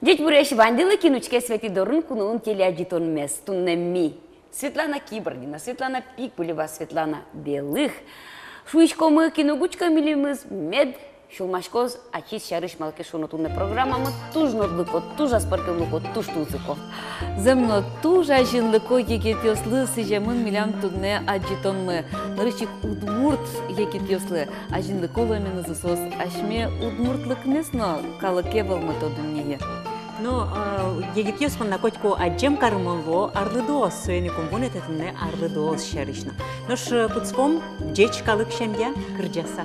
Деть бурящ вандила кинучке светидорн кунун телеагитон мес туннеми. Светлана Киборгина, Светлана Пикулева, Светлана Белых. Шуичкомы киногучка милимыз мед. Шулмашкоз ачис шарыш малке шунотунне программамы туж нотлыко, туж аспартылыко, туж тузыко. Земно тужа жинлыко егет ёслы сыжемын милям тудне аджитонмы. Нырычик удмурт егет ёслы, а жинлыко ломен зысос. Ашме удмуртлык несно калыке волмы тодуннее. Ну, егет ёслы на котьку аджем кармонло арлыдоос, сөйни кумбунет этинне арлыдоос шарышна. Нош куцком джеч калык шемья кырджаса.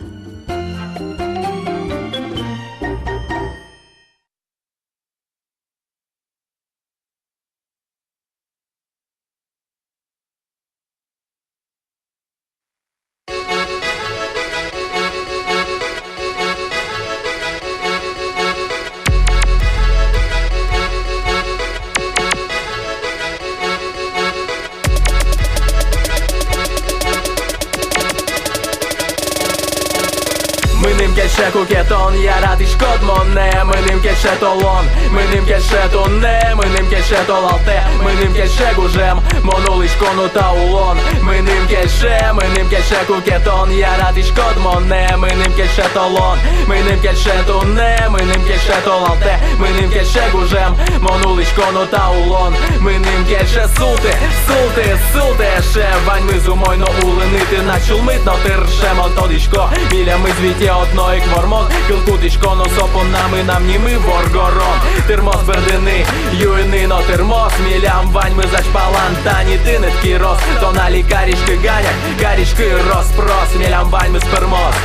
Kelche kuketon yarat is kodmonne Mënim kelche tolon, mënim kelche tonne Mënim kelche tolalte, mënim kelche guzhem Monul is konuta ulon Mënim kelche kuketon yarat is kodmonne Mënim kelche tolon, mënim kelche tonne Mënim kelche tolalte, mënim kelche guzhem Monul is konuta ulon Mënim kelche sulte Ще вань ми зумойно улинити Начал митно тиршем Антодишко Міля ми звіті одної квормон Килкутишко носопон нами нам німи воргорон Тирмос бердини юйнино тирмос Мілям вань ми зачпалан Тані ти нитки рос То на лікарішки ганять Карішки розпрос Мілям вань ми спермос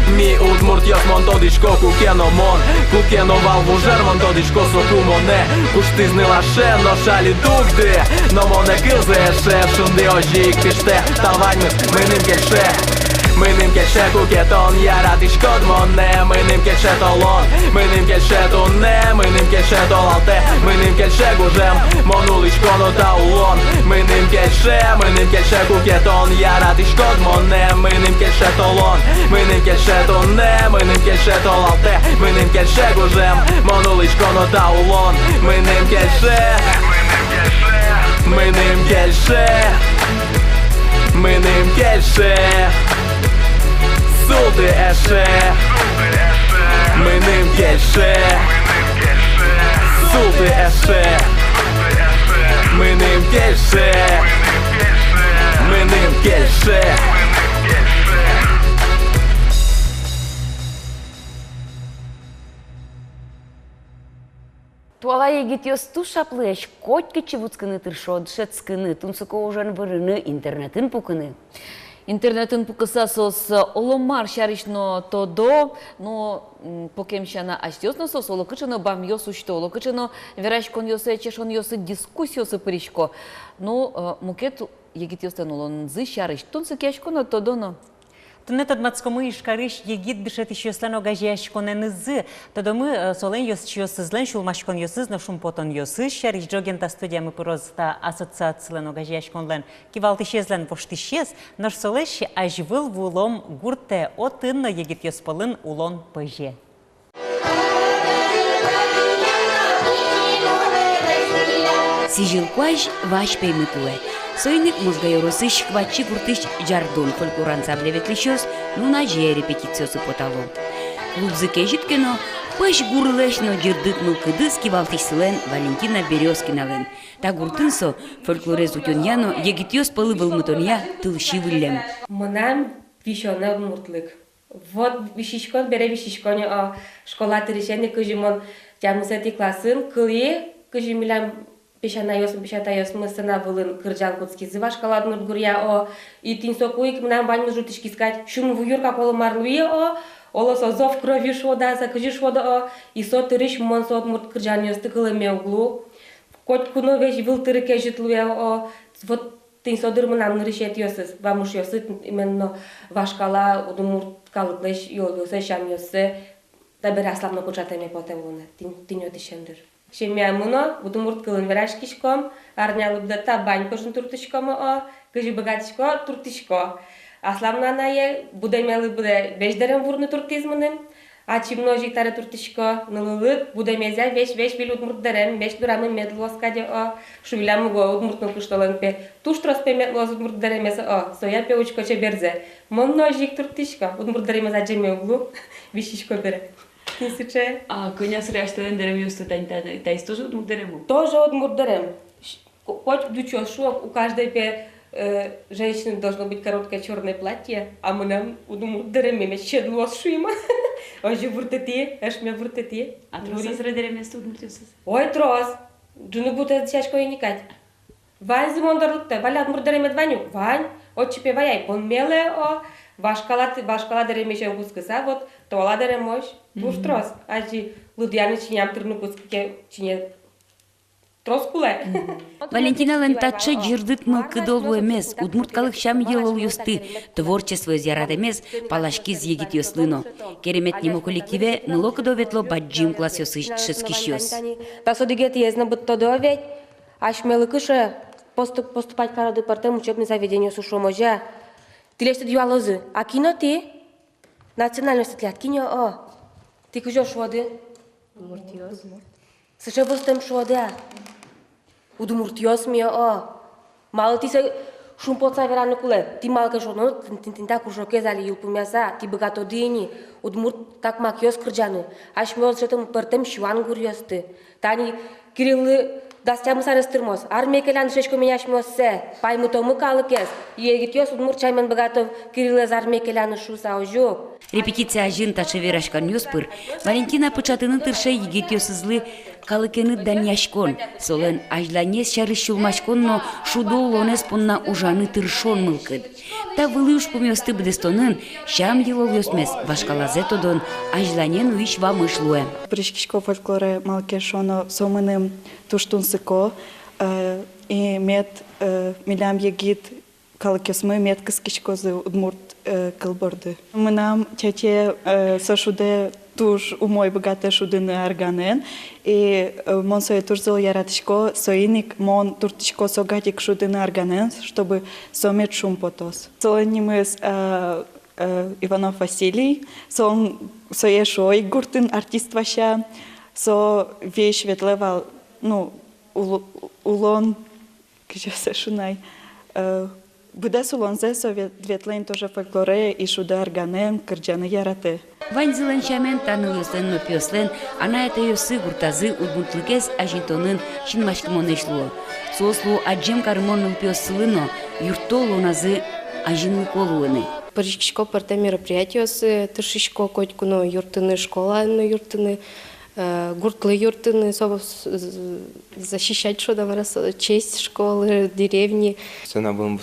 Mi udmurt jos montodishko kukenomon Kukenoval vunžer montodishko sokumone Kuštiznila še no šali dugdi No mone kılze še Šundi ojik pişte Talvanymiz mënim kelše Mënim kelše kuketon yarat is kodmonne Mënim kelše tolon Mënim kelše tunne Mënim kelše tolalte Mënim kelše guzhem Monul is konuta ulon Mënim kelše kuketon yarat is kodmonne Mënim kelše tolon Mënim kelše tunne Mënim kelše tolalte Mënim kelše guzhem Monul is konuta ulon Mënim kelše Mënim kelše Sulti eshe Mënim kelše Sulti eshe Mënim kelše Mënim kelše Туала егет ёс тушаплыш, котки чевуцканы тыршод, шецканы, тунсыко ужан вырыны, интернетін пуканы. Интернетін пукыса сос оломар шаришно тодо, но покемшана аштёсно сос олокычыно бам ёс ушто, олокычыно верашкон ёсы, чешон ёсы, дискуссия ёсы пыришко. Но мукет егет ёстан олонзы шариш, тунсы кешконо тодоно. Тунетад мацкомы ишкарыш егит бишет еще слано гажяшконе нызы. Тодомы солен ёс чьёсы злен шулмашкон ёсыз, но шум потон ёсыз. Шариш джогента студия мы просто ассоциациялен гажяшкон лен. Кивал тишезлен воштишез, но солеш ажвыл в улом гурте отынно егит ёсполын улон пыже. Сижилкуаш ваш пеймытуэ. Сойник музгайоросыш квачи куртыш жардон фольклоранца блеветлишёс, нуна же репетициосы потало. Лубзыке житкено, пыш гурлешно жырдык мылкыдыс кивалтышсылен Валентина Березкинален. Та гуртынсо фольклорез утюньяно егитёс пылы вылмытонья тылши вылем. Мынам вишона муртлык. Вот вишишкон, бере вишишконе школа тырышене кыжимон тямысети классын, кыле кыжимилям пешатайос мысына вылын кыржан куцки зываш каладнур гурья и тинсокуик мнам вань жутышки искать шум в юрка полумарлуе олосо зов крови шода закажи шода и сотырыш монсот мурт кыржан ёсты кылыме углу коть куно вещь выл тырыке житлуе вот тинсодыр мнам нырышет ёсыз вамуш ёсы именно вашкала удумурт калыклеш ёсы шам ёсы табер аславно початеме потевуна тиньоти шендыр. Шемья муно, удумурт кылын верашкишком, арнялыбдата бань кожын туртышкомо кыжы богатышко туртышко. Асламна нае, будемелы буде беждерен вурны туртизмыным, Ачимно жиктары туртышко, нылылык, будемезя, веш бил удмуртдерем, веш дурамы медлоскаде о, шувилямуго удмуртну куштоланпе, туштроспе медлоз удмуртдеремес о, соя пеучко чеберзе. Монно жик туртышко, удмуртдеремес аджеме углу, вишишко бере. Тисяче. А коня срящен дерем юсто тайс тоже удмуртдерему? Тоже удмуртдерем. Хоть дучо шок, у каждой пе женщины должно быть короткое черное платье, а мы нам удмуртдерем имеем щедлос шуима. Ожи вуртети, ме вуртети. А троса средерем место удмуртюсыз? Ой, трос. Джуну бута чашко и никать. Вань зимондарлыкта, валят мурдеремет ваню. Вань, отчепе ваяй, пон меле о, вашкала деремеше гускаса, вот, тола деремош, буш трос. Ажи лудяны чиням трну гускке чине трос куле. Валентина Лентаче жирдыт мылкы долу эмес, удмурткалык шам елол юсты, творчество зярат эмес, палашки зъегит ёслыно. Керемет нимо коллективе нылокы доветло баджим класс ёсыш ческиш ёс. Тасодигет езна будто доведь, аж мелыкыше поступать в департамент учебное заведение сушоможа. Ты лезь туда лозы, а кино ты? Национальность отлят, кино о. Ты кужо шводы? Удмуртиос. Сыше бустем швода. Удмуртиос ми о. Мало ты се шумпоца верану куле. Ты малка швоно, ты так уже кезали юлпумяса, ты богато дыни. Удмурт так макиос кырджаны. Аж мел шетом пертем шван гурьосты. Тани Кириллы дастя мусарыстырмос. Армия келян шешко меняшмоссе. Пайму тому калыкес. Егитёс удмурт чаймен богатов Кириллы за армия келян шуса ожу. Репетиция жин таче верашкан юспыр. Валентина пычатыны тырше егитёсызлы калыкены даняшкон. Солен ажланес шары шулмашконно шудол лонес понна ужаны тыршон мылкыд. Та вылыш пумёсты бдестонын шам елол ёсмес вашкалазе тодон ажланен уиш вамышлуэ. Бришкишко фольклоре малкешоно сомыным туштунсыко и мет милям егит калыкесмы мет кыскишкозы удмурт кылборды. Мы нам чаче сошуде туж умой богате шудыны арганен и мон сое турзол яратышко соиник мон туртышко согатик шудыны арганен, чтобы сомет шум потос. Соленимыз Иванов Василий, сон соешой гуртын артист ваша, со вещь ветлевал, ну, улон, где се шунай, Будес улонзе со ветлен тоже фольклоре и шуда арганен, кырджаны яраты. Вань зылен шамен таны ёслен но пёслен, ана это ёсы гуртазы удмуртлыкес ажинтонын шинмашкымон эшлуо. Сослу аджем кармонның пёсылыно, юрто лоназы ажинлык олуыны. Парижкишко парте мероприятиясы, тышишко котькуно юртыны школа, юртыны, гуртлы юртыны, защищать что там раз, честь школы, деревни. Сына был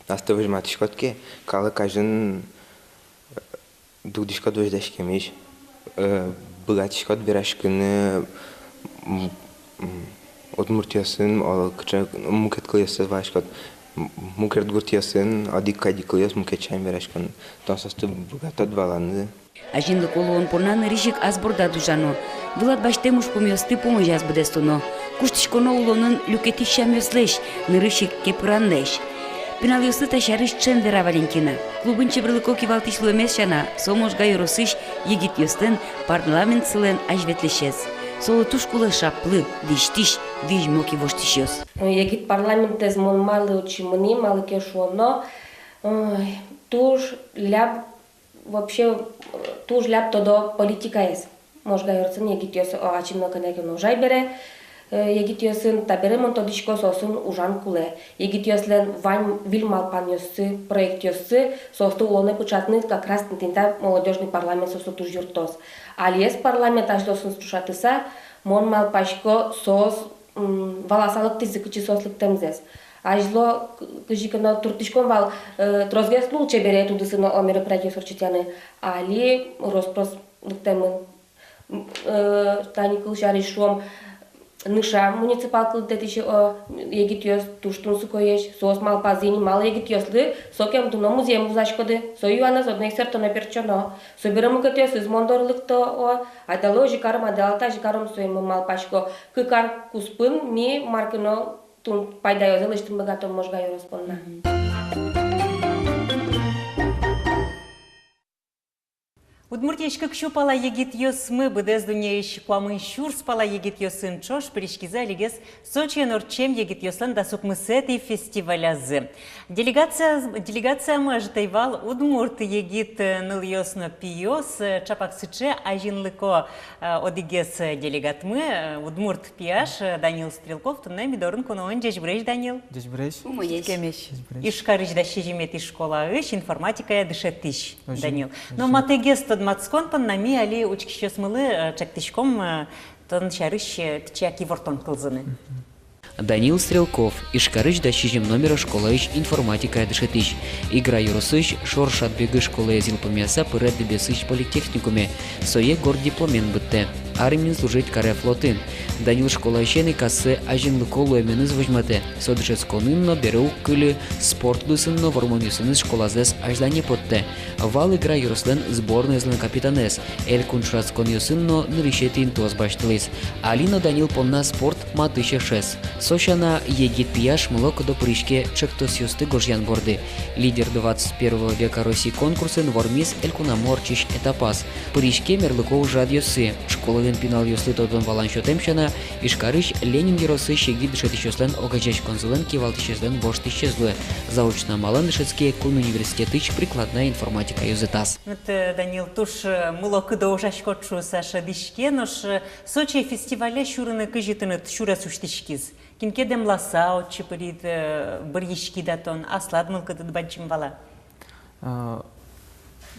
наставыш матишкотки, калы кажын дугдишко дождашкемиш, богатишкот бирашкыны удмуртиясын, ол кыча мукет кылыясы вашкот, мукет гуртиясын, адик кылыяс мукет чайм бирашкын, тонсасты богатот баланды. Ажинлык олуон понан ришик азборда дужано. Вылат баштемуш помёсты помыжаз бдестоно. Куштишконо улонын люкетиш шамёслеш, нырышик кепырандеш. Пинал ёсы ташарыш чен вера Валентина. Клубын чебрылыко кивалтишлу эмес шана, сомош гайоросыш егит ёстын парламент сылен ажветлешез. Солы тушкулы шаплы, диштиш, диж моки воштиш ёс. Егит парламент тез мон малы учимыни, малы кешуоно, туж ляп вообще туж ляп тодо политика ес. Можга йорцын егит ёсы ачимно канекено жайбере, егит ёсын табере монтодишко сосын ужан куле. Егит ёслен вань вильмалпан ёсы, проект ёсы, состу улоны пучатны как раз тинта молодежный парламент состу туж юртос. Алиес парламент аждосын стушатыса, мон малпашко сос валасалык тизыкычы сослык темзес. Ажло кыжикано туртишком вал трозгес лучше бере тудысыно о мероприятии сорчитяны, али роспрос лыктемын. Тани кылшари шуом ныша муниципал кылдетиши о егит ёс туштун сукоеш, сос малпазини мал егит ёслы, сокем туно музеем узашкоды, сою анас однех сертоне перчоно, соберем кытёс из мондорлыкто о, айдало жикарым адалта жикарым соему малпашко, кыкар куспын ми маркино тун пайда ёзелыштын богатом можга ёроспонна. Удмуртиешка кшу пала егит йосмы, быдез дунеиш куамын шурс пала егит йосын чош, перешкиза лигес Сочи норчем егит йослан да сукмысети фестивалязы. Делегация мажтайвал удмурт егит ныл йосно пиос, чапак сыче ажинлыко одигес делегатмы, удмурт пиаш, Данил Стрелков, тунне мидорын куноон жежбреш, Данил. Жежбреш? Кемеш. Ишкарыч да шижимет школа иш, информатика дышетиш, Данил. Но матегес Мацкон паннами али учкище смылы чактишком тон шарыш тчаки вортон кылзыны. Данил Стрелков, Ишкарыч да шижим номера школаич информатика дышетиш. Игра юрусыч, шорш отбеги школы зилпомеса пырет дебесыч политехникуме. Сое гор дипломен бытте. Армин служить каре флотын. Данил школайшены кассы ажинлыко луэменыз вожмате. Содышец конынно беру кылы спорт лысынно вормонюсыныз школазес аждане потте. Вал игра юруслен сборный злен капитанес. Эль куншрац конюсынно нырищетин тоз баштылыс. Алина Данил понна спорт матыше шес. Сошана егит пияш млок до прыжке чектос юсты гожьян борды. Лидер 21 века России конкурсын вормис эль кунаморчиш этапас. Прыжке мерлыков жадьосы. Школа пинал юслы тодон валанчо темшана, Ишкарыч Ленин геросы щеги дышет исчезлен, огачач конзулен кивалт исчезлен, бошт исчезлуе. Заочно малан дышетские кун университетыч прикладная информатика юзетас. Данил, туш мулок до ужашкотшу Саша дишке, нош Сочи фестиваля шурыны кыжитынет шура суштишкиз. Кинке демласа отчы пырит бырьишки датон, аслад мылкыдыд банчим вала.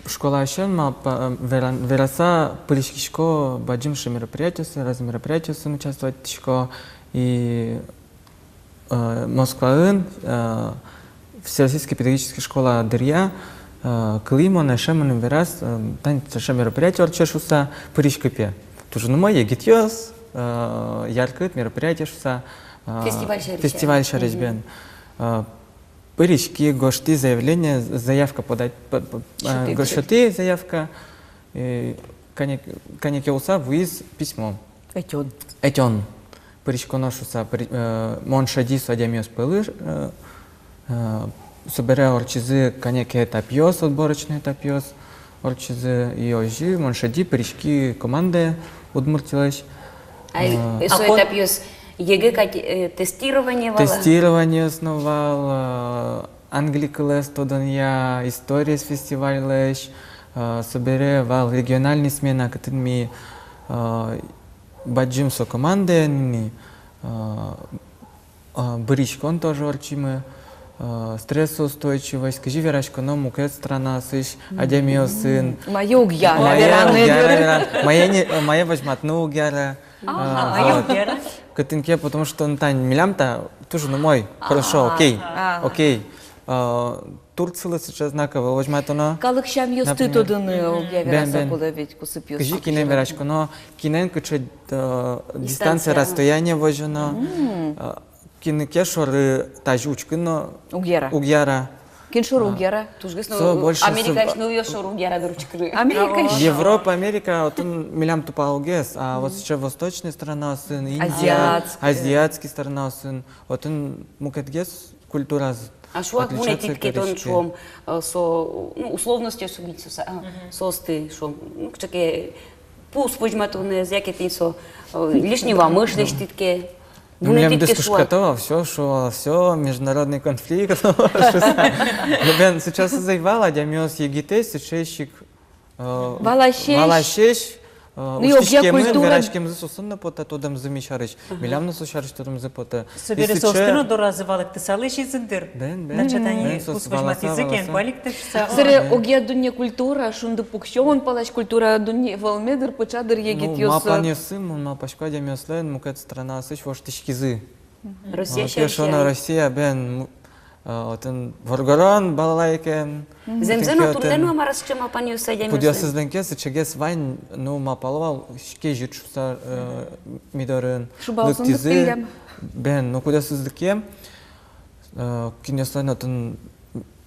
Школа еще вераса полишкишко баджимши мероприятия, раз мероприятия участвовать тишко и Москва Всероссийская педагогическая школа Дырья Климо нашем верас тань наша мероприятие орчешуса полишкопе. Тоже ну мое гитьёс яркое мероприятие шуса фестиваль шарежбен. Пыришки, гошты, заявление, заявка подать, гошты, заявка, канеке уса, выезд, письмо. Этен. Пыришко ношуса, моншади садямиос пылыр, собере орчизы, канеке этапиос, отборочный этапиос, орчизы и ожи, моншади, пыришки команды удмуртилась. Этапиос. ЕГЭ тестирование вала? Тестирование основал, англикалес тодония, история с фестиваля, собере вал региональный смена, который мы баджим со командой, бричкон тоже орчимы, стрессоустойчивость, скажи верашко, но мукет страна сыш, адемио сын. Моя угяра, вераны. Моя возьмат, ну угяра. Моя угяра. Катинке, потому что он тань милям-то тоже ну мой. Хорошо, окей, окей. Турция сейчас знаково, возьмет она. Калыкшам ёсты тодыны угяра куда ведь кусып ёсты. Скажи кинен верашко, но кинен куча дистанция, расстояние возьмено. Кинеке шоры тажучки, но угяра. Киншор угяра, американскую ёшор угяра дурчкры. Европа, Америка, вот он милям тупа угес, а вот сейчас восточная страна сын, Индия, азиатская страна сын, вот он мукетгес культура. А что от монетики тон шом со условностью субицуса, состы шом, ну чеке пус возьматуне зякетин со лишнего мышли штитке. Милям дискушкатова, все, международный конфликт. Лебен сейчас заявала, дямиос егитес, сечещик. Валашеш. Уштишке мы, верашкем засусунна пота, тодам замешарыч. Милям насушарыч, тодам запота. Собери состыну доразывалык ты салыш языдыр. Начатани пус возьмат языкен, балик ты шса. Сыре огья дунья культура, шунды пукшон палаш культура дунья волмедыр, пучадыр егит ёсы. Ма паньосым, ма пашка дямиослен, мукет страна сыч воштишкизы. Россия шарища. Россия бен отын Воргорон балалайкен. Земзено турдену амарас чема паньоса дямиослен. Подясызленке сычегес вайн, ну ма паловал шке житшуса мидорын. Лыктизы бен, ну кудясызленке кинеслен отын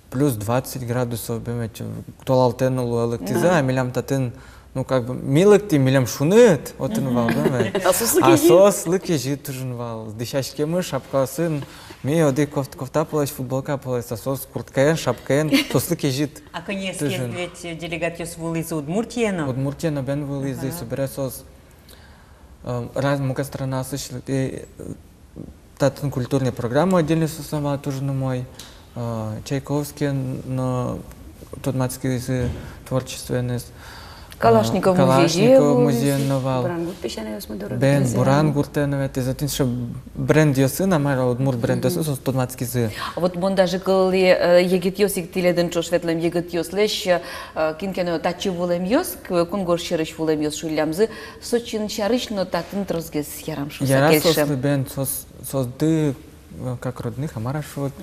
плюс 20 градусов бемет толалтен улу лыктизы, а милям татын ну как бы милыкти милям шунет, отын вал, да? А сослык ежит тужын вал. Дышашкемы шапкасын, ми оды кофта полась, футболка полась, а сос курткаен, шапкаен, сослык ежит. А конечно, ведь делегат ёс вылез Удмуртиено. Удмуртиено бен вылез, собирая сос. Раз мука страна слышала, татын культурная программа отдельно создавала, тоже на мой. Чайковский, но тот мацкий творчественный. Калашников музей новал. Бен Буран Гуртеновет, и затем что бренд ёсын, амара Удмурт бренд ёсын, со тот мацкий зы. Вот даже коли егит ёсик тиледен чошветлем егит ёслеш, кинкено тачи волем ёс, кунгор шерыш волем ёс шулямзы, сочин шарыш, но татын трозгес ярам шуса Ярас кельшем. сосли бен, созды как родных, амара шут,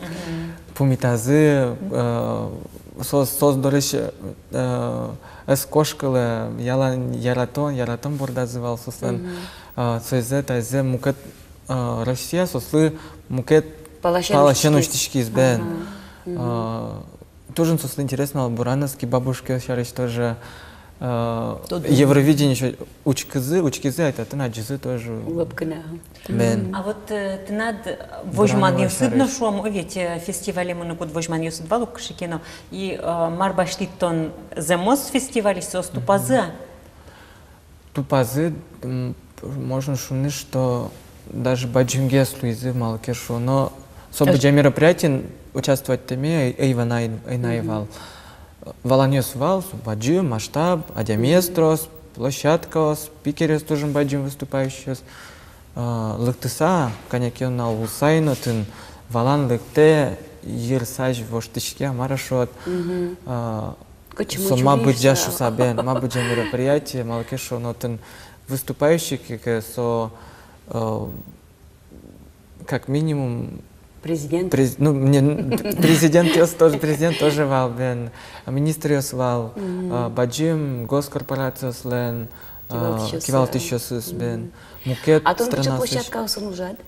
пумитазы, создорыш эскошкалы, яратон бордазывал сослен, соизе тазе мукет Россия сослы мукет палащен уштишки избен. Тоже сосли интересно, бурановский бабушки шарыш тоже Евровидение еще учкизы, это ты наджизы тоже. Бен. А вот ты над Вожман Юсыдно шум, ведь фестивале мы над Вожман Юсыдва Лукашикино и Марбаштитон Земос фестивале сос Тупазы. Тупазы можно шумны, что даже Баджимгес Луизы Малкешу, но события мероприятий участвовать теме Эйнаевал. Волонёс вал, баджи, масштаб, адяместрос, площадка, спикерес тоже баджим выступающий. Лыктыса, коньякен на улсайно, тын валан лыкте, ерсаж воштышке, марашот. Сома быджа шусабен, ма быджа мероприятие, малкешо, но тын выступающий, как минимум, Президент. Президент тоже вал, бен, министр ёс вал, баджим, госкорпорация слен, кивал тысячу сыс, бен, мукет, а то страна площадка услужат?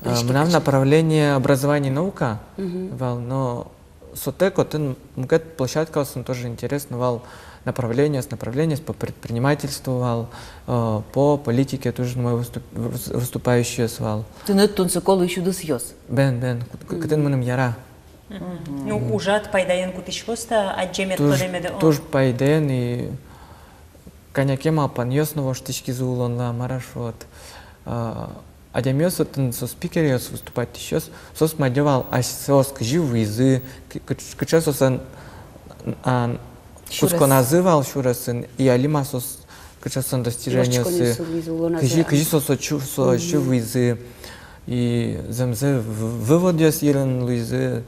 Нам направление образование и наука, вал, но сотек, мукет площадка тоже интересно, вал, направление по предпринимательству, вал, по политике тоже мой выступающий вал. Ты нет тунцеколу еще досьёс. Бен, кытын мыным яра. Ну, ужат пайдаен кутышкоста, а джемет подемеде он. Тоже пайдаен и коньякем алпан ёсного штычки зулонла марашот. Адямёс отын со спикер ёс выступать еще, сос мадевал, а сос кжи визы, кыча сосан куско называл шурасын, и алима сос кыча сон достижения сы, кжи сос очу визы, и замзе вывод ёс ирен луизы,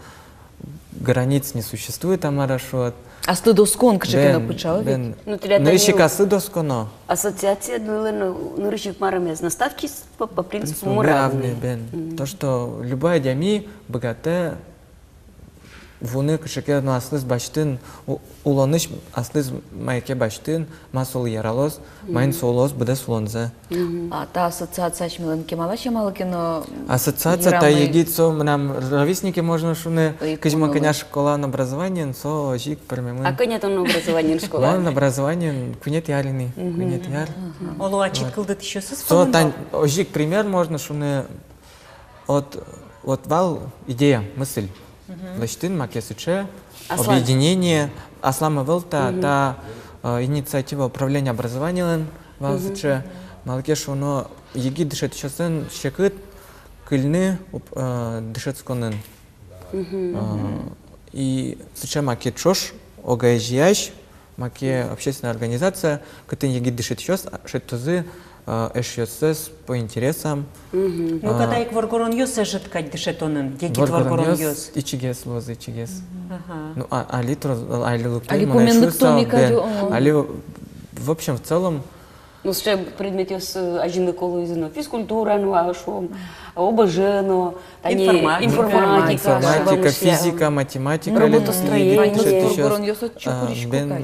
границ не существует, а марашот. А сты доскон кшекена пычал ведь? Ну еще касы досконо. Ассоциация нырыщик марамез наставки по принципу равны. Бен. То, что любая дями богатая, вуны кшекена аслыз баштын, уланыш аслыз майке баштын, масол яралос, майн солос буде солонзе. А та ассоциация шмилен кемала шемала кино. Ассоциация та егит со нам ровесники можно шуны кызма коня школа на образование, со жик премемы. А коня там на образование школа? На образование кунет ярины, кунет яр. Олу ачит кылдыт еще сыз со тань жик пример можно шуны от вал идея, мысль. Лаштын макесыче объединение Аслама Велта, та инициатива управления образованием валзыче малкешу, но еги дышет часен щекыт кыльны дышет сконын. И сыче маке чош огайжияш, маке общественная организация, кытын еги дышет час, шеттузы эшьёсес по интересам. Ну, когда и кворгорон ёс эжеткать дышетонын, еги кворгорон ёс. Ичигес лозы, ичигес. Ну, али лукты, Али помендыктоника. Али, в общем, в целом. Ну, ще предмет ёс ажины колу изно, физкультура, ну, а шо, ОБЖ, ну, информатика, физика, математика. Работостроение. Кворгорон ёс от чукуришко.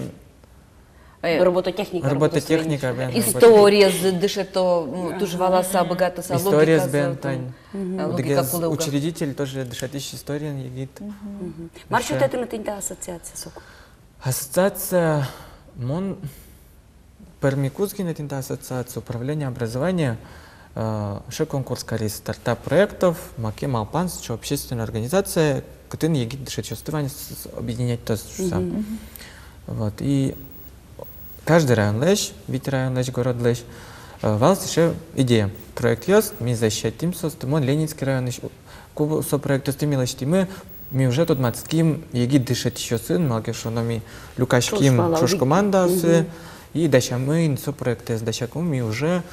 Робототехника. Робототехника. История дышето, тоже волоса богата са логика. История с бентань. Учредитель тоже дышатищ история егит. Маршрут это на тинта ассоциация сок. Ассоциация Пермикузгин, это ассоциация управления образования, ще конкурс кари стартап проектов, маке малпанс, что общественная организация, которая егит дышит чувствование объединять то, что сам. Вот, и каждый район лечь, ведь район лечь, город лечь, валс еще идея. Проект есть, мы защитим, состымон, Ленинский район, кубу со проект остымилось, мы уже тут мацким егит дышит еще сын, малке что нами люкашким шош команда и дальше мы со проекты с дачаком мы уже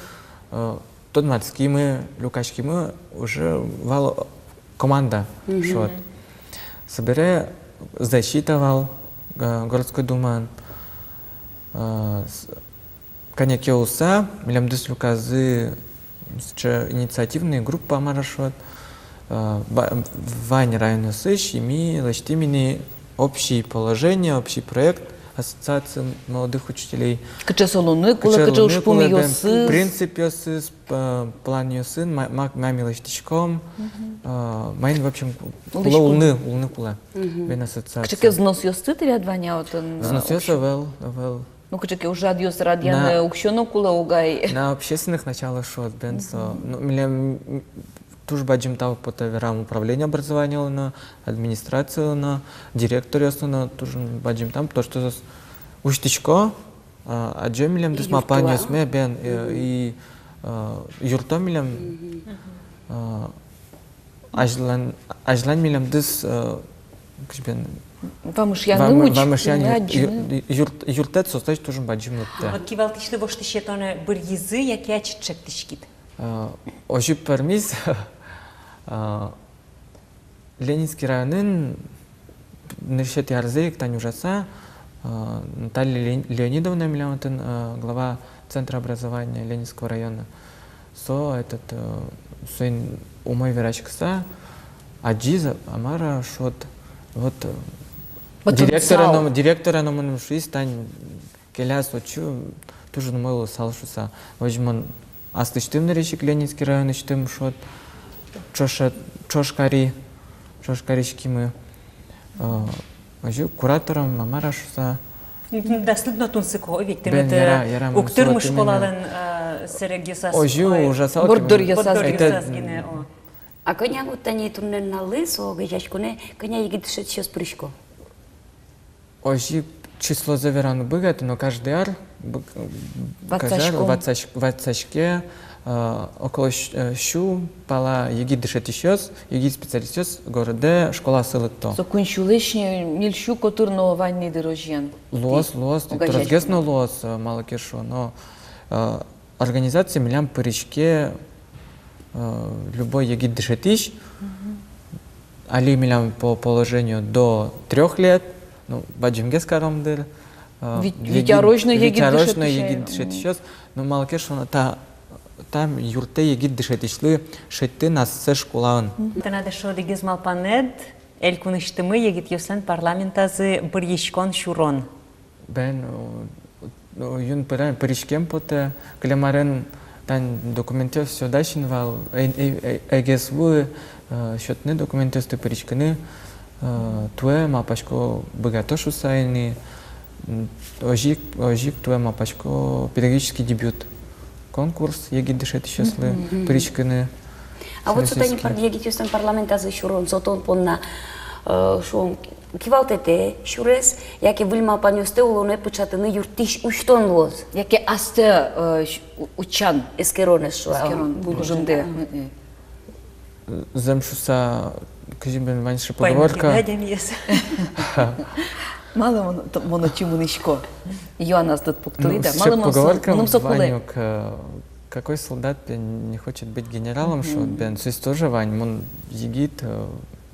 тут мацким мы люкашким мы уже вал команда шот собере засчитывал городской дума коньяки уса милям дыс люказы инициативные группы амарашот Вань район сыщ, ими лачтимини общее положение, общий проект ассоциации молодых учителей. Кача солоны, кула кача ушпуми йосы. Принцип йосы, план йосы, мами лачтичком. Майн, в общем, улны кула. Бен ассоциация. Кача взнос йосы ты ряд ваня вот. Взнос йосы вел. Ну кача уже адьос радьяны укшено кула угай. На общественных началах шот бенсо. Туж баджим тау потаверам управление образования на администрацию на директоре на туж баджим там то что уштичко а джемилем дис мапаньо сме бен и юртомилем ажлан милем дис кшбен вам уж я научу. Вам уж я юртет состать тоже баджим нутте. Кивалтичли ваш тишетоне бырьезы, як я чечек тишкит. Ожи пермиз Ленинский районын ныршет ярзек тань ужаса Наталья Леонидовна Милянтын, глава Центра образования Ленинского района. Со этот сын умой верачкса аджиза амара шот вот директора номер 6 тань келяс очу тоже мой салшуса возьмон Астыштым наречик Ленинский район, ищтым шот чошкарички мы. Куратором мамарашуса. Доступно тунсыко, ведь ты уктырмы школалын серегесас. Ожу ужасал. Бордор ясас. А коня вот они туннен на лысо, гажачкуне, коня егит шет сейчас прыжко. Ожи число заверану бывает, но каждый ар в отсачке около щу пала егид дышет еще, егид специалист города школа сылыкто. Сокунщу лишнее мильщу котурно ванни дорожьян. Лос, разгесно лос мало киршо, но организация милям паричке любой егид дышетищ, али милям по положению до 3 лет. Ну, баджимге скаромдыр. Витярочно егид дышет сейчас, но мало кешно там юрте егид дышет ишлы шетты нас се школаун. Тана да шо дигиз малпанед эл куныштымы егид йослен парламентазы бырьешкон шурон. Бен юн паричкем поте клемарен тан документов все дашинвал эгесву счетны документосты паричканы Туе мапашко богатошу сайни, ожик туе мапашко педагогический дебют. Конкурс, егид дышет еще слы, причканы. А вот сюда не егид юстан парламента за шурон, сотон понна шон кивалтете шурес, яке вильма панюсте улоне початаны юртиш уштон лоз. Яке асте учан. Эскеронес шо. Булжунде. Земшуса Кажибен ваньше поговорка. Мало моночимунишко. Йоаннас тут пуктурида. Мало поговорка Ванюк. Какой солдат не хочет быть генералом, что бен сис тоже Вань, мон егит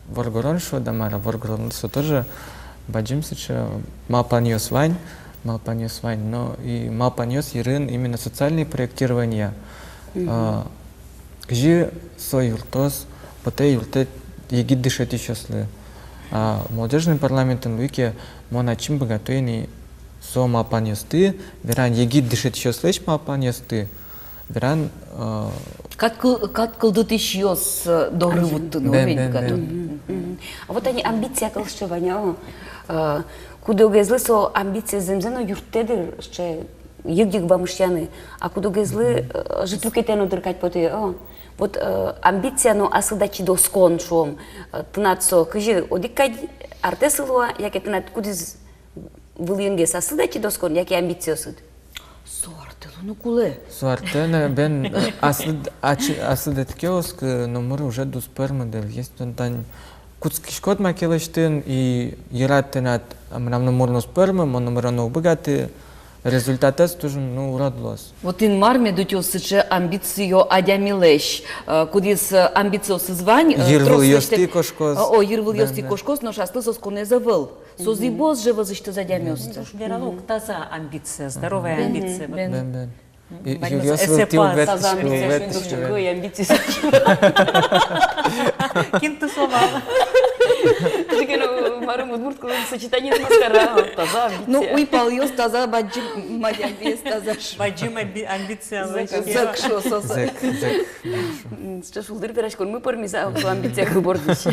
воргорон что дамара воргорон что тоже баджимсича малпаньос Вань, но и малпаньос ерын именно социальные проектирования. Где свой юртос, потом юрте егид дышит еще слы. А молодежный парламент инвике моначим богатойни со малпаньосты, веран егид дышит еще слышь малпаньосты, веран. Как кылдут еще с дорывут А вот они амбиция колшевания, куда угезли со амбиции земзено юртедер, что Йык-йык бамышчаны. А куда гезлы житлукетен удыркать поте. Вот амбиция, но асылдачи доскон шом. Тынатсо, кыжы, одиккай артесылуа, яке тынат кудиз вылынгес асылдачи доскон, яке амбициосыд. Суартылу, ну куле. Суартена, бен асылдаткеоск номер уже до спермодель. Есть он там куцкишкот макелештен и ераттенат амнам номерно сперма, мон номерно богаты. Результатес тоже, ну, урадилось. Вот ин марме дутёсыче амбицио адямилеш, кудис амбициосы звань. Йырвыл ёсти кошкос. О, йырвыл ёсти кошкос, но шасты сосконе завыл. Созибоз же возышты задямёсты. Веролог, таза амбиция, здоровая амбиция. Бен. Таза амбиция, шундушчукы, амбиции. Кинту совала. Марым удмурт кылын сочетание с маскара. Таза амбиция. Ну, уйпал ёс, таза баджим, мадямбес, таза ш. Баджим амбиция. Зэк шо, сосак. Что ж, улдыр перашкон, мы пормиза амбициях бордыш.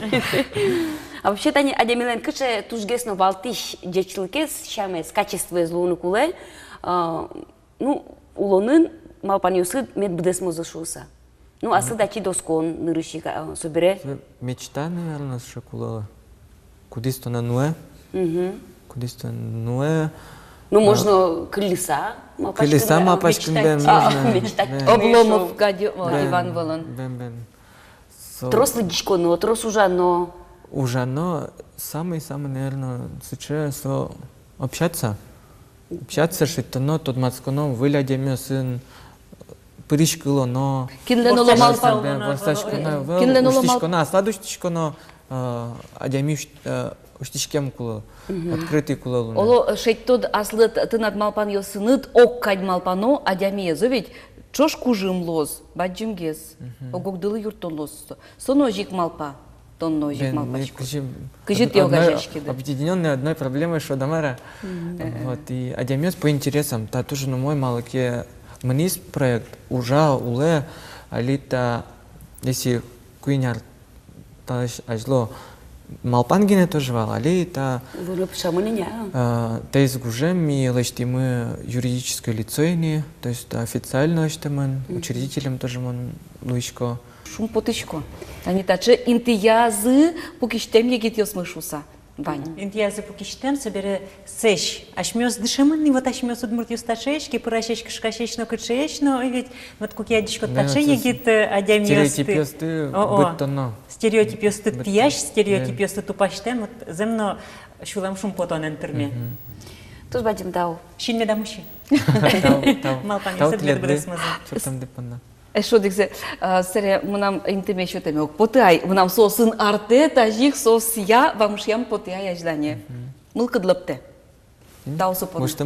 А вообще, Таня, адямилен кыше тужгесно валтиш дечилкес, шамес, качество злоуны куле, ну, улонын малпаньосы мед бдес мозашуса. Ну, а сыдачи доскон, нырыщика, собере. Мечта, наверное, шоколада. Кудисто на нуэ. Кудисто нуэ. Ну, можно колеса. Колеса мапачкин бен можно. Мечтать. Обломов, Иван Волан. Бен. Трос лыдичко, но трос ужано. Ужано, самый, наверное, сейчас общаться. Общаться, что но тот мацконо вылядем сын пришкило, но Кинлен уломал пал. Кинлен уломал. Сладушечко, адямиш уштишкем куло, открытый куло. Оло шейттод аслыт тынат малпан ёсыныт оккадь малпано адямие зовить чош кужим лоз, баджимгес, огогдылы юртон лоз. Соно жик малпа. Тонно жик малпачку. Кыжит ёгажешки. Объединенной одной проблемой, что дамара. Вот, и адямес по интересам. Та тоже, ну, мой малыке мнис проект ужа уле алита, если куиняр та ажло малпангине тоже вал, алита тейз гужем и мы юридическое лицо, то есть официально что мы учредителем тоже мы луичко. Шум потычко. Они таче интиязы покиштем егит ёсмышуса. Вань. Интиязы покиштем собере сеш. Ашмёс дышеманный, вот ашмёс удмурт юсташечки, пырашечки, шкашечно, кычечно, ведь вот кукиадичко таче егит адямёсты. Стереотипёсты быттоно. Стереотипёсты тияш, стереотипёсты тупаштем, вот земно шулам шум потон энтерме. Тож бадим дау. Шин медамуши. Малпан Тау ёсыд тледы. смазы. Что там депана? Что диксе, серия мы нам интиме что там, потай, мы нам сосын арте, тажих сос я, вам шьям потя я ждание. Мылка длапте. Тау сопон. Может,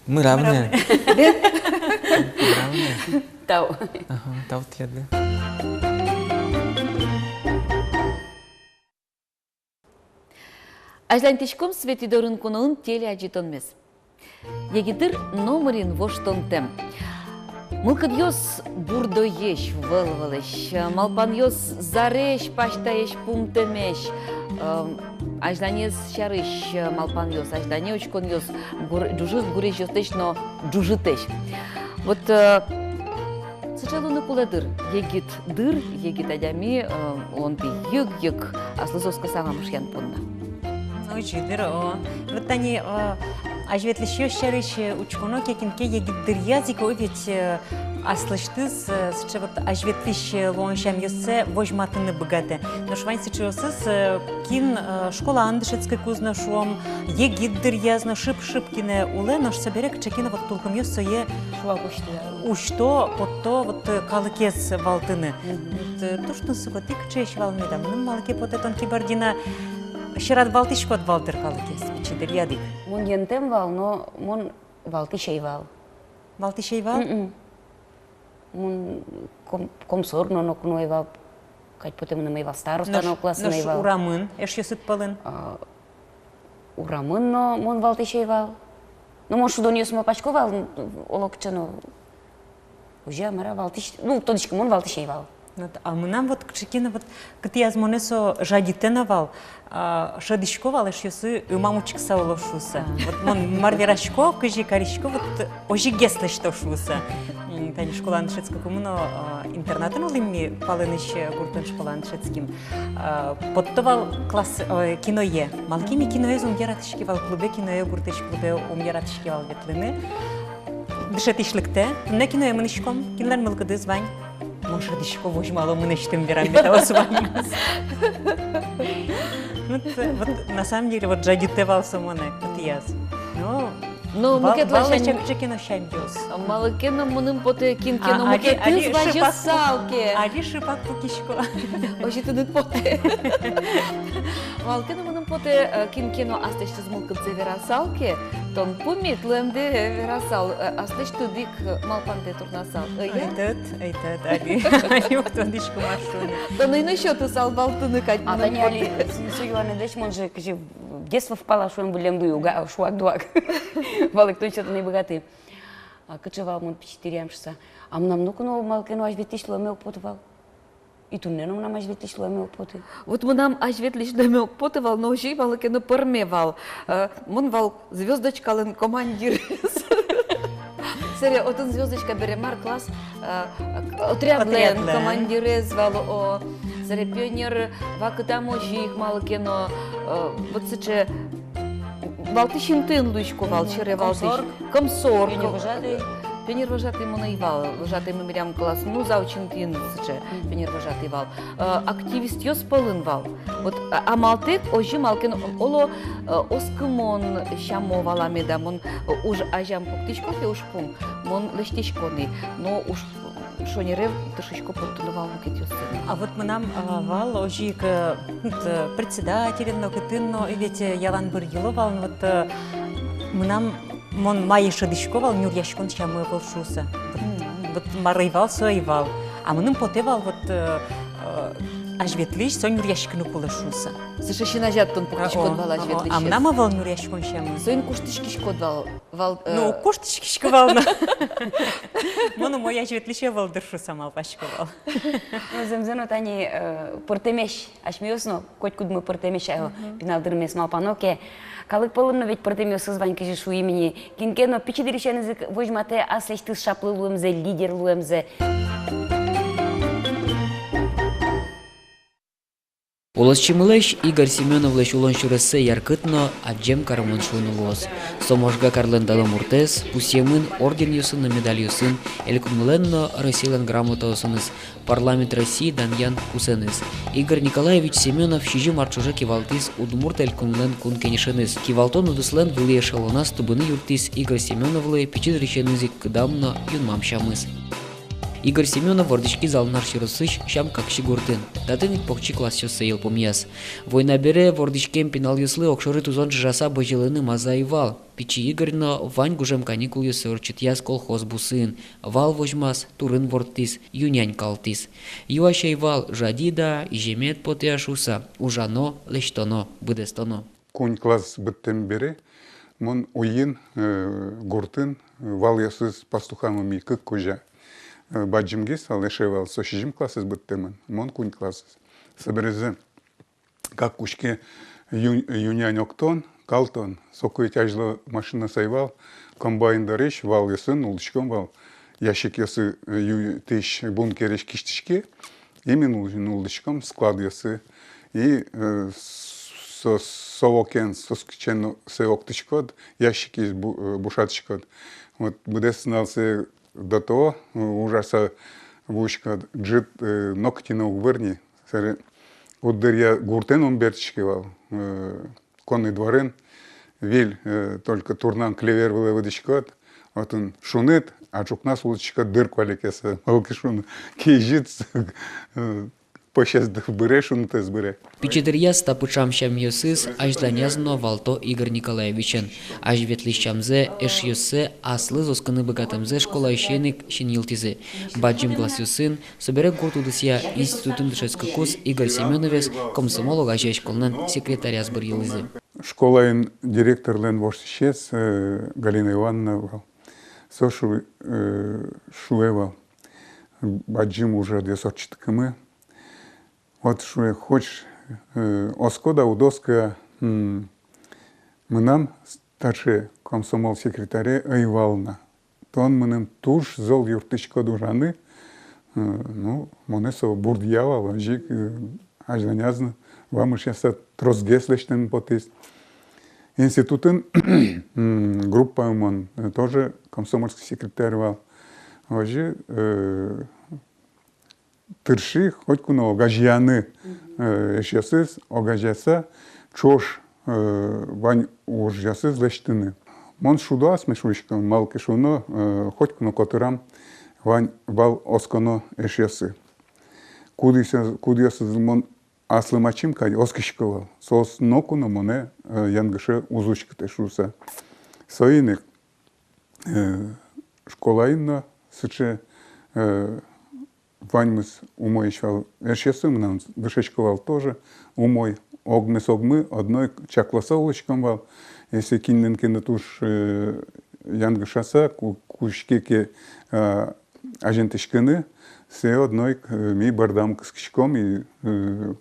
мы равны. Тау. Тау тледы. Ажлантичком светидорын конуын теле ажитонмес. Егидыр номерин воштонтем. Мылкыд ёс бурдо еш вылвылыш, малпан ёс зареш паштаеш пумтемеш, ажданес шарыш малпан ёс, аждане очкон ёс джужыз гуреш ёстеш, но джужытеш. Вот сычалуны куладыр, егит дыр, егит адями, он пи йык, аслызоска сагамыш ян пунна. Очень дыро. Вот они ажветлещё шарыш учконо кекинке егиддыр язык, ведь аслыштыз, сыча вот ажветлищ лоншам ёсце вожматыны богаты. Но швань сычосыз кин школа андышецкой кузна шуом егиддыр язно шип-шипкине уле, но соберек чекина вот толком ёсце е ушто, потто вот калыкес валтыны. То, что сукотик чеш валмеда, мным малыке потетон кибардина Шират валтишко от валтер калыкес, пичидер ядик. Мон ентем вал, но мон валтишей вал. Валтишей вал? Мон комсор, но кной вал, кать потом на мейвал староста, но класс мейвал. Наш урамын, эш ёсыт палын? Урамын, но мон валтишей вал. Но мон шудон ёсма пачко вал, олокчано. Уже амара валтиш, ну, тодичка мон валтишей вал. А мы нам вот кшикина вот кытияз монесо жадитеновал, шадишкова лишь юсы мамучик саулошуса. Вот мон марверашко, кыжи каришко вот ожи геслеш тошуса. Тани школан шецка комуно интернатын улимми палыныш гуртын школан шецким. Подтовал класс киное. Малкими киное умьяратышкивал клубе киное гуртыш клубе умьяратышкивал ветлыны. Дышатышлыкте, не киное мынышком, кинлер мылгыды звань. Может, еще возьмало мы начнем верами того с вами. Вот на самом деле вот жадитевал самоне, вот я. Ну, мы кетлашем чекино шамбиос. Малыкено муним поте кинкено муке ты зважи салке. Али шипак пукишко. Ожи ты тут поте. Малыкено муним поте кинкено астеш ты змулкадзе верасалке. Тон пумит лемде верасал астеш ты дик малпанте турнасал. Айтат, али кто дишко машуне. Тон и еще ты салбал ты накать. А Таня али суюаны деш монже кжи в детство впала шуем булем дуюга шуак дуак. Валык точно не богаты. Качевал мон 4 часа. А нам ну кно малкено аж 2000 ломел потовал. И тунненом нам аж 2000 ломел поты. Вот мы нам аж 2000 ломел потовал, но ожи малкено пормевал. Мон вал звездочка лен командир. Серия, отын звездочка беремар класс. Отряд лен командир звал о. Серия пионер вакытам ожи их малкено. Вот сече Валтыщин тын лучку валчере валтыщ. Комсор. Пионер вожатый монаивал. Вожатый мы мерям класс. Ну, заучин тын сыче. Пионер вожатый вал. Активист ёс полын вал. Вот, а малтык ожи малкен оло оскымон щамо валамеда. Мон уж ажам пуктичков и уж пум. Мон лештичконы. Но уж шонерев тышечко подтулывал мукетёсы. А вот мы нам вал ожи к председателем, но кытынно, и ведь Ялан Бургиловал, вот мы нам мон майи шадышковал, нюр яшкон щамы волшуса. Вот марывал, соивал. А мы нам потевал вот аж ветлиш, сон нюр яшкину полышуса. Сышащина жаттон пуктичкон вал аж ветлиш. А нам вал нюр яшкон щамы. Сон куштышкишкон вал. Ну, куштышкишковал. Моно моя ветлише вал дыршуса мал пашковал. Ну, земзено тани портемеш, аж миосно, коть куд мы портемеш, пинал дырмес мал паноке. Калык полынно ведь портемес званьки же шу имени. Кинкено пичидиришен язык возьмате, а слышь ты шаплы луемзе, лидер луемзе. Уласчимылеш Игорь Семеновлеш улоншуресе яркытно аджем кармын шунулос. Соможга карлендало муртес, пусемын орден юсын медаль юсын, элькумленно Россиялен грамота осыныз, парламент России Даньян Кусеныз. Игорь Николаевич Семенов шижи марчужа кивалтис удмурт элькумлен кун кенешеныз. Кивалтон удыслен выле шалонас тубыны юртис Игорь Семеновле пичид реченызик кдамно юнмам шамыз. Игорь Семенов вордички залнар широсыш шам как шигуртын. Датыник покчи класс сейл помияс. Война бере вордичкем пинал юслы окшоры тузон жаса божелыны мазаивал. Пичи Игорьно вань гужем каникул юсырчит яс колхоз бусын. Вал вожмас турын вортис юнянь калтис. Юашей вал жадида и жемет потяшуса. Ужано лештоно быдестоно. Кунь класс быттен бере. Мон уин гуртын вал ясыз пастухамами кык кужа. Баджимгис, алешевал, сошижим классы быттемын, мон кунь классы. Соберезен, как кушке юнянь октон, калтон, сокует тяжело машина сайвал, комбайн дареш, вал ясын, улычком вал, ящик ясы тысяч бункереш киштишке, именно улычком склад ясы, и совокен, соскчен сеоктышкод, ящик из бушатышкод. Вот bude снался до того, ужаса вушка джит ногти на уверни. Ударя гуртеном берчкивал, конный дворен, виль только турнан клевер был выдачкот, вот он шунет, а чукнас улочка дырку алекеса, алкишун кейжит, пощас бере шунте сбере. Пичедерьяс тапучам щам йосыз, аж данязно валто Игорь Николаевичен, аж ветлищамзе, эш йосе, аслы зосканы богатымзе школа ищеник щенилтизе. Баджим класс йосын, собере гуртудысья институтын дышецкакус Игорь Семеновец, комсомолог ажай школнан секретаря сбырьелызе. Школаин директор лен вошчес Галина Ивановна, сошу шуевал. баджим уже 200 км. Вот что хочешь, оскода удоска нам старший комсомол секретаре Айвална. То он нам туш зол юртычко дужаны, ну, монесо бурдьява, жик, ажданязно, вам сейчас тросгеслештен потис. Институтын группа он тоже комсомольский секретарь вал. Ожи тырши хоть куно огажьяны эшясыз огажьяса чош вань ужясыз лештыны. Мон шуда смешушка малки шуно хоть куно котырам вань вал осконо эшясы. Кудиясыз мон аслымачим кай оскишковал. Сос нокуно моне янгыше узучка тешуса. Соиник школаинно сыче ваньмыс умоищал эшесым нам дышечковал тоже умой огмыс огмы одной чакласовочком вал. Если киннен туш янгышаса кушкеке ажентышкыны се одной ми бардам кыскичком и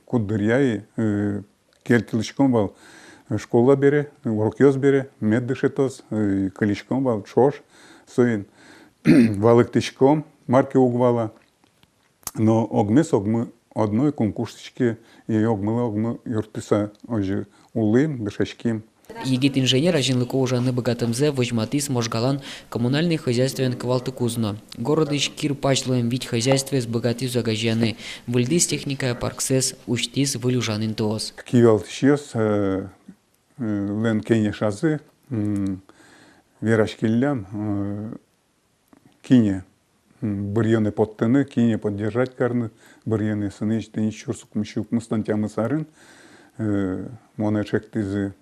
куддырья и келтилычком вал школа бере, урок ёз бере, мед дышетос, каличком вал чош, соин валыктычком марки угвала, но огмес огмы одной конкурсычки и огмы юртыса ожи улым дышачким. Егит инженер ажинлыко ужаны богатымзе возьматис можгалан коммунальный хозяйствен квалты кузно. Городыш кир пачлоем вить хозяйстве с богатис загажьяны. Выльдис техника парксес учтис вылюжанын тоос. Кивал щес лен кене шазы верашкиллям кине барьены подтыны, кине поддержать карны, барьены сыны тени чурсук мщук мустантямы сарын, монечек тизы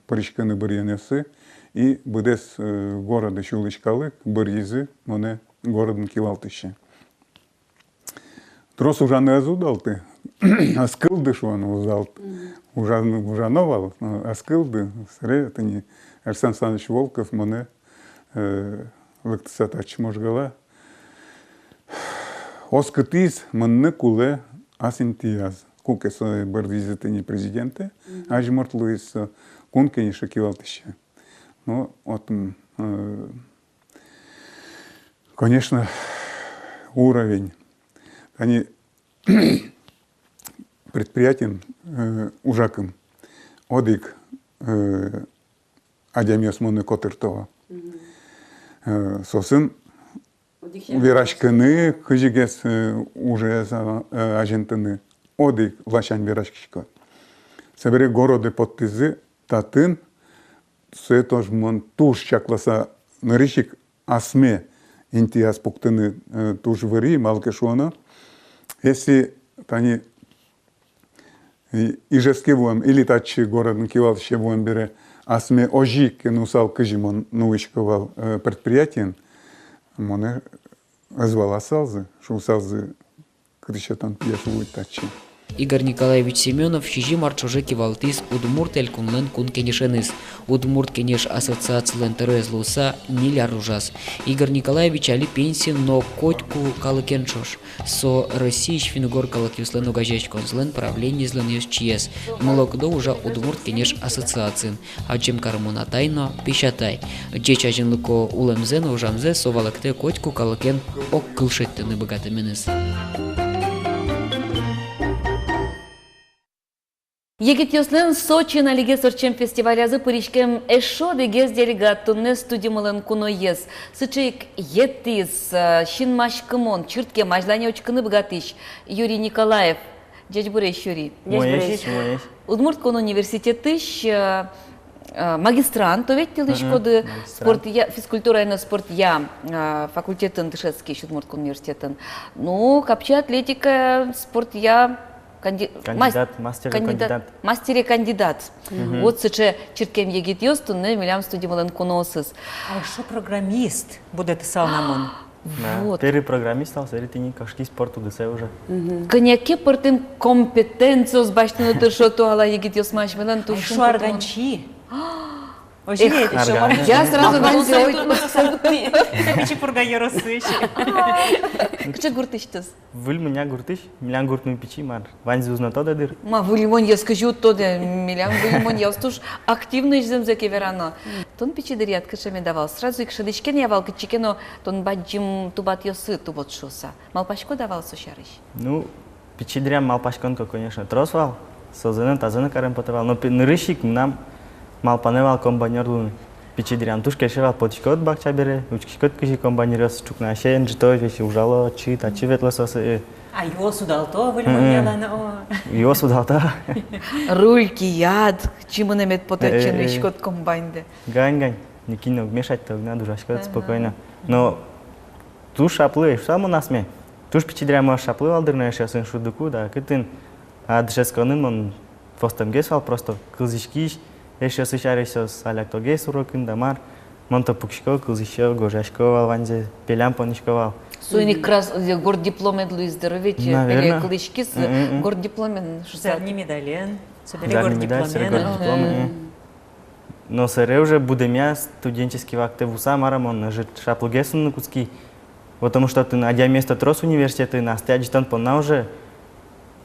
паричканы барьенесы и быдес города чулычкалы барьезы моне городын кивалтыще. Трос ужаны азудалты, аскылды шуаны узалт, ужановал, аскылды, сре, тени Арсен Саныч Волков моне лыктысатач можгала. Оскытыз манны куле асинтияз. Кулкеса барвизитыни президенты, аж мортлуис кункени шакивалтыще. Ну, вот, конечно, уровень. Они предприятием ужаком одик адямиос моны котыртова. Сосын верашканы кыжигес уже агентыны одик лачан верашкишко. Собери городы подтызы татын се тож мон туш чакласа наричик асме интиас пуктыны туш вери малкешуана. Если тани ижескевуем или тачи город накивал щевуем бере асме ожик нусал кыжимон нуичковал предприятием, моне звала салзы, что салзы кричатан пьешвует тачи. Игорь Николаевич Семенов щижи марчуже кивалтис удмурт элькунлен кун кенешенис. Удмурт кенеш ассоциациялен терезлуса ниляр ужас. Игорь Николаевич али пенсин, но котку калыкенчош. Со Российш фингор калыкюслен угажеч конзлен правление злен ёс чиес. Млокдо уже удмурт кенеш ассоциацин. А чем кармуна тайно пищатай. Джечажин луко улемзен ужамзе совалакте котку калыкен ок кылшеттыны богатыменес. Егет ёслен Сочи на лиге сорчем фестивалязы пыришкем эшо дегез делегатунне студималын куно ез. Сычык еттиз, шинмаш кымон, чыртке мажлане очкыны богатыш. Юрий Николаев. Дядь Буреш, Юрий. Моеш. Удмурткон университетыш магистрант, ведь коды спорт физкультура и спорт факультетын тышецкий Удмурткон университетын. Ну, капча атлетика спорт мастер-кандидат. Вот сыче чиркем егит ёстунны, милям студималын куносыз. А что программист будет салнамон? Вот. Первый программист стал, середине кашки спорту десе уже. Коняке портым компетенцию с башню тыршоту ала егит ёсмаш милан тушу. А что арганчи? Ожидеть. Я сразу Ванзе Пичи пурга Яросыш. Кычы гуртыштыз. Выл меня гуртыш, милян гуртну пичи мар. Ванзи узна то дадыр. Ма вылимон я скажу то да милям вылимон я устуш активно изем за кеверано. Тон пичи дырят кышеме давал. Сразу их шадышкен я вал кычекено тон баджим тубат ёсы тубот шуса. Малпашко давал сушарыш. Ну, пичи дрям малпашконко, конечно, тросвал. Созенен тазены карем потевал. Но нырышик нам малпаневал комбайнер луны. Пичи дрям туш кешевал потишкот бакча бере. Учкишкот кыжи комбайнерёс чукна шен житой вещи ужало чит, а чиветло сосы. А его судалто вылимон ялана. Его судалта. Рульки, яд, чим он имеет потечен вещкот комбайнде. Гань, не кино мешать то надо дурашкот спокойно. Но туш шаплы, само насме. Туш пичи дрям шаплы алдырна шесын шудуку, да кытын. А дшесконын он фостом гесвал просто кылзишкиш. Еще сычарисос аляктогес урокын дамар. Монто пукшко, кылзишко, гожашковал ванзе, пелям понишковал. Суйник крас горд дипломен Луис Здорович, Наверно. кылышкис горд дипломен. Зарни медален. Собери Зарни горд медаль, дипломен. горд дипломен. Но сыре уже будемя студенческий актив уса марамон, жит шаплугесын на куски. Потому что ты на один место трос университета, на стяджитан понна уже.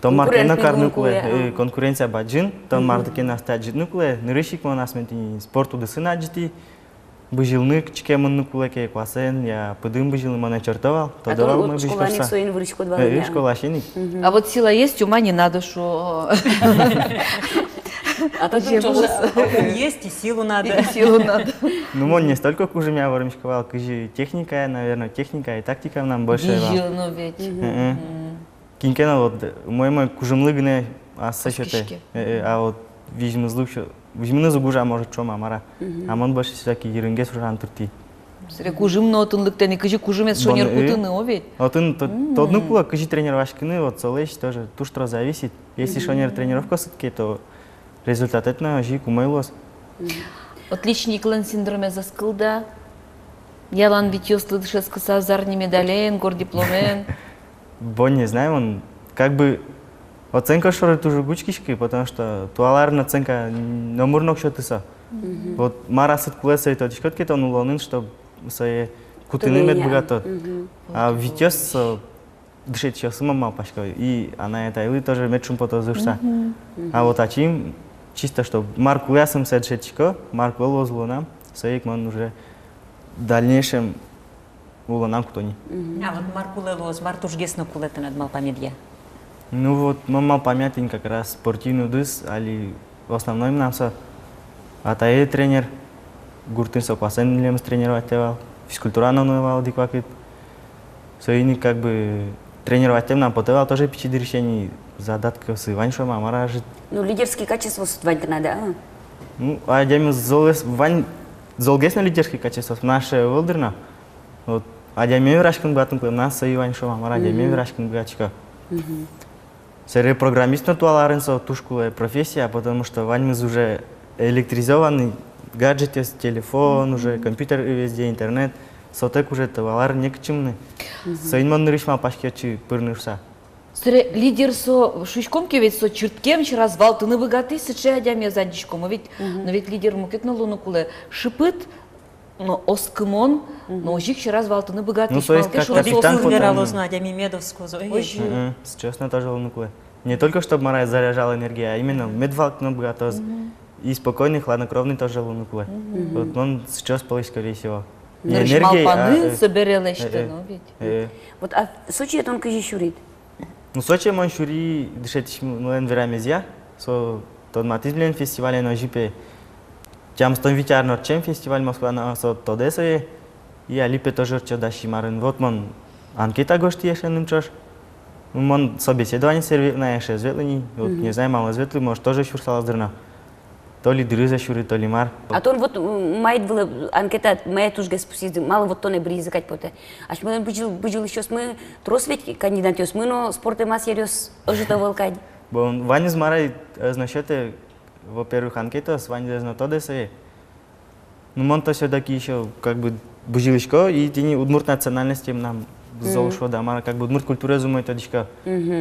Том маркена карнукле, конкуренция баджин, том маркена стяджитнукле, нырышик монасментини спорту десына аджити. Быжилнык чекемын нукулеке классен, я пыдым быжилы мана чертовал. А то вот школаник своин вырышко два дня. Школа шеник. А вот сила есть, ума не надо, что... А то Есть и силу надо. И силу надо. Ну, он не столько хуже меня воромчковал, кыжи техника, наверное, техника и тактика нам больше. Бежил, ведь. Кинкена вот, мой кужумлыгне, а сочете. А вот вижмызлык, вижмынызы гужа может чома мара. А он больше всякие еренгес ужан турти. Сре кужумно отынлыктен, кыжи кужумец шонер кутыны, ведь. Отын, тот нукула, кыжи тренировашкины, вот солещ тоже, туштро зависит. Если шонер тренировка сутки, то результат это жи кумайлос. Отличник лен синдроме заскылда. Ялан битёслы дышескаса зарни медален, гор дипломен. Бо не знаю, он как бы оценка шоры тоже гучкишки, потому что туаларная оценка номернок счетыса. Вот мара сыткулеса и тот шкотки то нулонын, что свои кутыны мед богатот. А витёс дышит еще сама малпашка, и она это и тоже медшум потозушта. А вот ачим чисто что марку ясым седшечко, марку лозло своих он уже в дальнейшем уланам кто-ни. А вот Маркулелос, Мартуш гесно кулета над малпамедья. Ну вот, мама памятен как раз спортивный дыс, али в основном нам со. А та тренер, гуртын со классен лемс тренировать тевал, физкультура нам навал диквакит. Союзник как бы тренировать тем нам потевал тоже пичи решений задатка с Иваншом, амара жит. Ну, лидерские качества вань надо, а? Ну, а я ему золгес на лидерские качества, наше волдерна. Вот, а я мне врачкин батон клем, нас с Иваншом, амара я мне врачкин батчика. Серый программист на туаларенцо тушкула профессия, потому что Вань уже электризованный, гаджеты, телефон, уже компьютер везде, интернет, сотек уже туалар некчемный. Соинман нырышма пашкечи пырнышса. Сре лидер со шишкомки ведь со черткем через вал ты не богатый сыча дяме задишком, ведь но ведь лидер мукет на луну куле шипыт, но оскмон, но ожик через вал ты не богатый. Ну то есть как капитан потом. Знать, Медовскую. Честно тоже лунукуле. Не только чтобы Марай заряжал энергию, а именно медвалк на богатоз. И спокойный, хладнокровный тоже лунукуле. Вот он сейчас полы скорее всего. Не энергия, соберелась что, ну ведь. Вот а Сочи это он кыжи шурит. Ну Сочи он шури дышать млен верамезия, со тот матизблен фестивале на жипе. Тям стон витярно чем фестиваль Москва на со тодесе и алипе тоже чудащий марин. Вот мон анкета гости еще нынчош. Мон собеседование сервис на еще зветлени. Вот не знаю, мало зветли, может тоже шурсала зерна. То ли дрыза шури, то ли мар. А то он вот мает была анкета, мает уж господи, мало вот то не бриз закать поте. Аж мы бежал еще мы трос ведь кандидат ёс мы но спорте мас ерёс ожитовал кать. Бон Ваня с Марой значит во-первых анкета с Ваней на то десе. Ну мон то все-таки еще как бы бужилышко и тени удмурт национальности нам золшо, да, мара как бы удмурт культура зумой тодичка.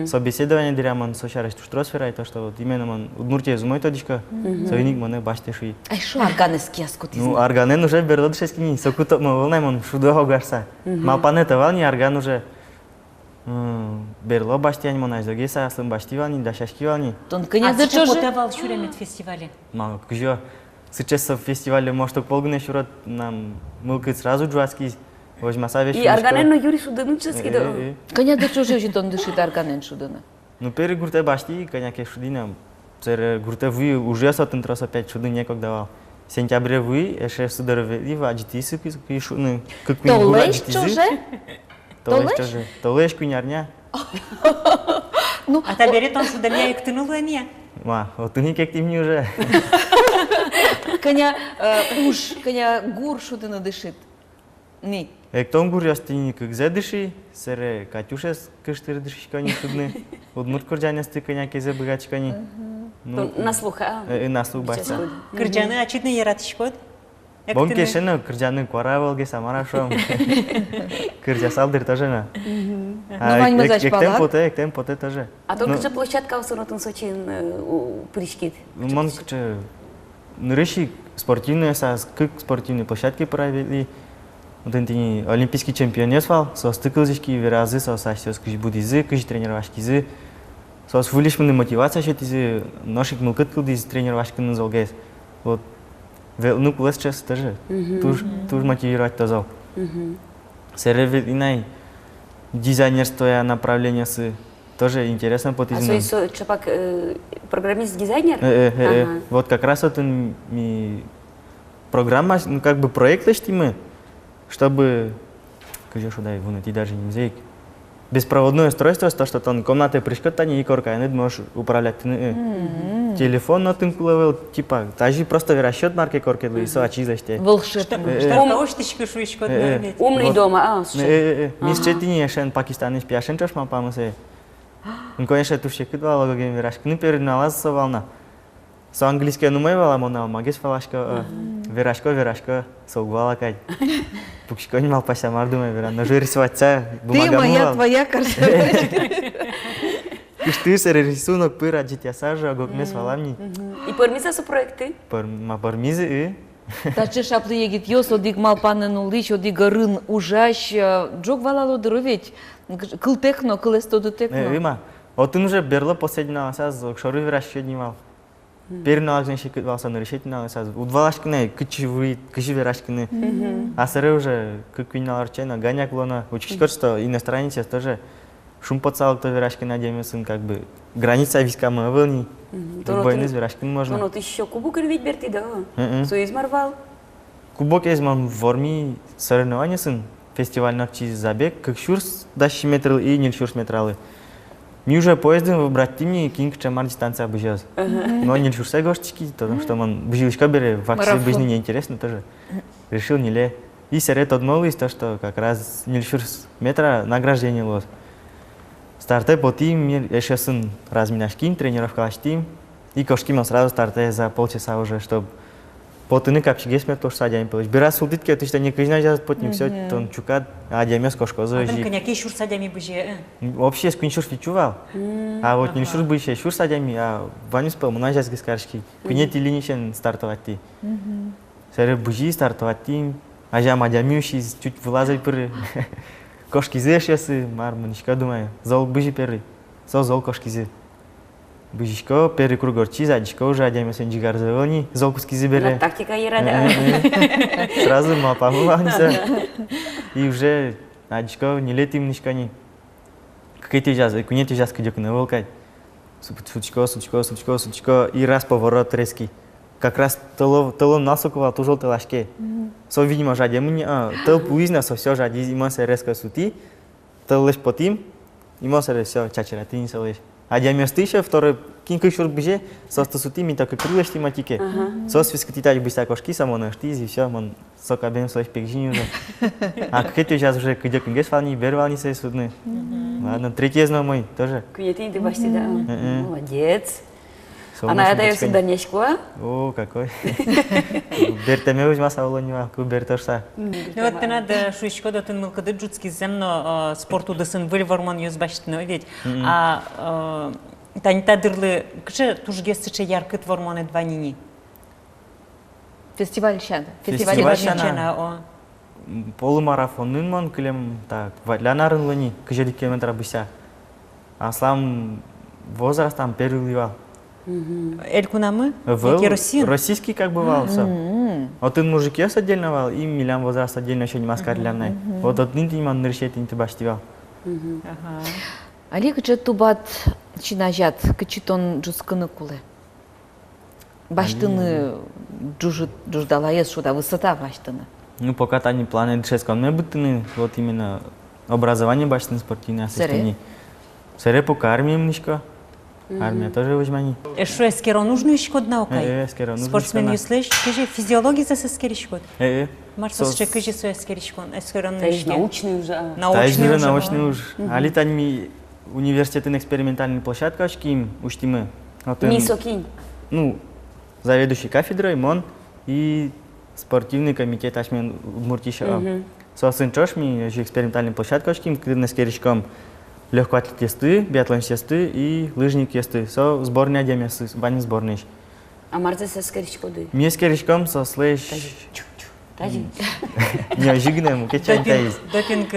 Собеседование диряман сошараш туштросфера, и то, что вот именно ман удмуртия зумой тодичка, совиник мане баштеши. Ай шо арганес кияскот Ну, арганен уже берлод шескини, сокутоп мы волнай ман шудуахо гарса. Малпанета вални арган уже берло баштияни ман айзоге сааслым баштивални, дашашкивални. Тон А кыня зачем дычожи? потевал шуремет фестивале? Ма, кужо, сейчас в фестивале может полгода шурат нам мылкать сразу джуаски, возьмаса вещи. И арганено Юрий Шудыныческий, да? Кыня дычожи уже тон дышит арганен шудына. Ну, перед гурте башти, коняке шудина, цер гурте вы уже сотен трос опять шуды некогда давал. В сентябре вы, еще сударовели, аджитисы, ну, как вы Толеш чоже? Толеш кунярня. Ну, А та берет он судальня и ктынула не. Ма, вот ты никак ты мне уже. кыня уж, кыня гур шудына дышит. Не. Эктон гур ястини как задыши, сере Катюша кыштыр дыши кони шудны. Удмурт курджанясты коняке забыгач кони. На слух, а? На слух бачца. Кырджаны очидный яратышкот. Бонке шена кырджаны кваравалге самарашом. Кырджа салдыр тоже на. Эктем поте тоже. А только же площадка в Суротун Сочин пришкит. Мон кче нырыши спортивные как спортивные площадки провели. Вот эти олимпийский чемпион свал, со стыкалзички виразы, со сасёскиш будизы, кыш тренировашкизы. Со свулишмны мотивация шетизы, ношик мылкыткылдиз тренировашкины золгез. Вот ну плюс сейчас тоже. Туж мотивировать тазал. Серевит инай дизайнерство направление с тоже интересно по тизну. А что чапак программист-дизайнер? Вот как раз вот ми программа, ну как бы проект мы, чтобы, как же дай вон эти даже не музей. Беспроводное устройство, то что там комната пришкотани и корка, не можешь управлять телефон на тым кулавел, типа, даже просто расчет марки корки и соачизаште. Волшебно. Умный дома, Мисчетини шен пакистаниш пяшен чош мапамысе. Он конечно туше кидвал логин верашкны переналаз волна. Со английское нумевала мона магис фалашка верашко согвала кай. Пукшко не мал пася мардуме вера, но же рисоваться бумага. Ты моя твоя красавица. Ты се рисунок пыра дитя сажа гокмес валамни. И пормиза со проекты? Пормизы Таче шаплы егит ёсло диг малпанен улыч, одиг рын ужащ, джок валало дровить, кыл техно, кыл эстоду техно. Има, вот он уже берло последний саз, шору верашко днимал. Переналажный шикет валса на решительно саз. Удвалашкины, кычевы, кычи верашкины. А сыры уже как виналарчена, гоняк лона. Учить что иностранец тоже шум подсал, кто верашкина демесын, как бы граница вискама вылни. Бойны с верашкин можно. Ну ты еще кубок рвить берти, да? Суиз марвал? Кубок есть мам в форме соревнования сын. Фестиваль ночи забег, как шурс, дащи метрал и не шурс метралы. Ми уже поездом выбрать тимни, кинг чамар дистанция обыжез. Но не шурсай гоштички, потому что он бежишка бере, в акции жизни неинтересно тоже. Решил не ле. И серет отмолвись то, что как раз не шурс метра награждение лос. Стартай по тим, еще сын разминашкин, тренировка тим. И кошки мы сразу стартай за полчаса уже, чтобы потыны капчиге смет тоже садями получить. Бирас султитки, это что не каждый раз потом все, то он чукат, а диамес кошко зои. А там коняки шур садями быже. Вообще с куншур фичувал. А вот не шур быше шур садями, а ваню спал, мна сейчас гискаршки. Кунети линичен стартовать ти. Сере быжи стартовать ти, а жам адямюши чуть вылазать пыры. Кошки зешесы, мар манишка думаю, зол быжи перы, зол кошки зе. Быжишко, перы кругорчи, задишко уже адяме сенджигар завелни, зол куски зебере. Тактика ерада. Сразу мапамывался. И уже адишко не летим нишкани. Какие-то жаз, кунети жаз кидёк на волкать. Сучко, и раз поворот резкий. Как раз талон насокова тужол талашке. Со видимо жаде мне, тал пуизна со все жаде, има се резко сути, тал лишь потим, има се все чачера, ты не солишь. А диаместы еще второй кинка шур бже, со сути ми так крылыш тематике. Со свискатитать быстро кошки само на штиз и все, мон со кабен слышь пекжини уже. А как это сейчас уже кидёк ингеш вални, бервални се судны. Ладно, третий знал мой тоже. Кунети ты башти, да? Молодец. Она это я сюда не школа? О, какой. Бертеме уж масса улонива, куберторса. Ну вот ты надо шуйшко до тын мылкады джутский земно спорту дысын выльварман юзбаштыны ведь. А танита дырлы кже тужгесыче яркыт варманы дванини. Фестиваль шана. Фестиваль шана. Полумарафонын мон килем так вадлянарын лыни кыжелик километра быся. Аслам возрастам переливал. Элькунамы? Российский как бывал все. Вот он мужики отдельно вал, и милям возраст отдельно еще не маскарлянный. Вот от нынти иман ныршет инты баштивал. Али кычы тубат чинажат, кычытон джускыны кулы. Баштыны джуждалайыз шуда высота баштыны. Ну пока тани планы дышеском не бытыны, вот именно образование баштыны спортивное осуществление. Сере пока армия мнишко. Армия тоже возьмани. Что эскеро нужно еще код наукай? Эскеро нужно. Спортсмен юслеш, кыжи физиология за эскеришкод. Марсос ще кыжи со эскеришкон, эскеро нужно. Научный уже. Научный уже. Али тани университетный экспериментальный площадка очким уштимы. Мисокинь. Ну, заведующий кафедрой, МОН и спортивный комитет ашмен Муртиша. Сосын чошми, экспериментальный площадка очким, кыдын эскеришком. Легкоатлет есты, биатлонist есты и лыжник есты. Со сборная демесы, бани сборный. А марза со скоричкоды? Мне скоричком со слэш... Тази. Не, жигнем, кечан таиз. Допинг...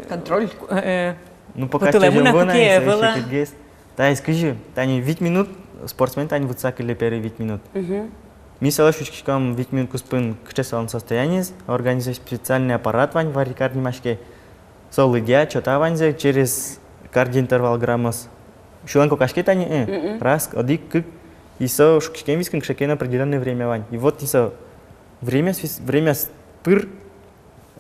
Контроль? Ну, пока что жемгона, и гест. Таиз, скажи, тани 5 минут, спортсмен тани выцакали первые 5 минут. Ми салашучком 5 минут куспын к часовому состоянию, организует специальный аппарат вань в арикарни машке. Солыдя, что-то ванзе через кардиоинтервал граммос. Шуланко кашкет они, раз, одик, кык. И со шукшкем виском кшакен определенное время вань. И вот и время спыр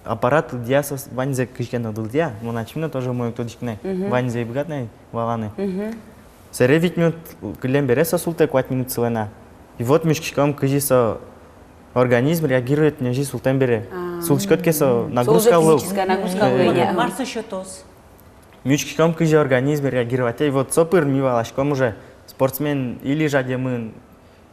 аппарат диасо ванзе кшкен одылдя. Моначимно тоже мой кто дишкнай. Ванзе бгатнай валаны. Сере 5 минут клем береса султе 5 минут целена. И вот мишкшком кыжи со организм реагирует на жизнь султен бере. Сулчкот кесо нагрузка лыл. Марса счетос. Мючком кыжи организм реагировать. И вот сопыр мивалашком уже спортсмен или жадемын,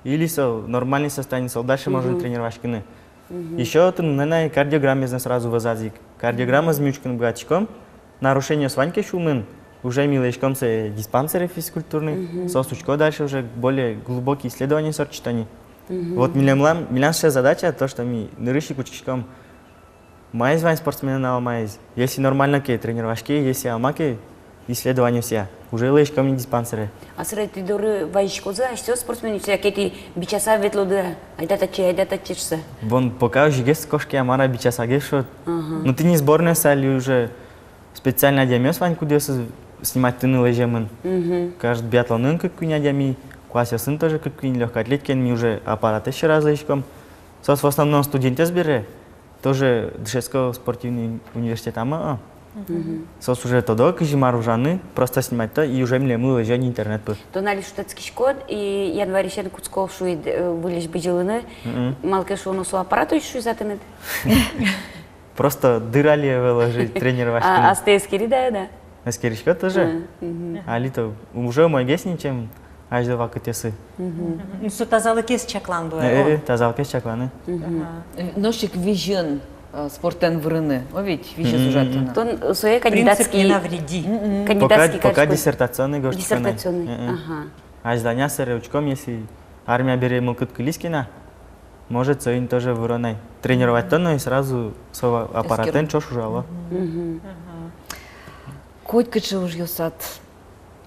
или со нормальный состояние, со дальше можно тренировать кыны. Еще вот на кардиограмме сразу вазазик. Кардиограмма с мючком бгачком. Нарушение сваньки шумын. Уже милешком се диспансеры физкультурный. Со сучко дальше уже более глубокие исследования сорчитания. Вот милянская задача, то, что мы нырыщи кучком майз вань спортсмена на алмайз. Если нормально ке тренировашки, если алмаки, исследования все. Уже лэшком не диспансеры. А среди дуры вайшкоза, а что спортсмены все какие бичаса ветлоды, айдата чешься. Вон пока уже есть кошки, амара бичаса гешот. Но ты не сборная сали уже специально диамес вань кудесы снимать ты на лэжемын. Каждый биатлонын как куня диами. Классе сын тоже как легкой атлетки, мы уже аппарат еще раз лечком. Сос в основном студенты сбере, тоже Дышевского спортивный университет ама. Сос уже тогда кижимар ужаны, просто снимать то и уже мне мы лежали интернет. То нали штатский шкод и январь еще Куцков шует вылез бежелыны, малке шо носу аппарату еще затынет. Просто дырали выложить тренировать. А стейскери да? Стейскери тоже. А лито уже мой гесни чем. Ажда вакытесы. Су тазалы кес чаклан дуэ. Тазалы кес чакланы. Ношик вижен спортен врыны. О ведь вижен сужатына. То свои кандидатские. Пока диссертационный гость. Диссертационный. Ажда нясere учком, если армия берет мылкыт кылискина, может своим тоже вронай. Тренировать то, но и сразу свой аппаратен чош ужало. Коть кычы уж ёсат.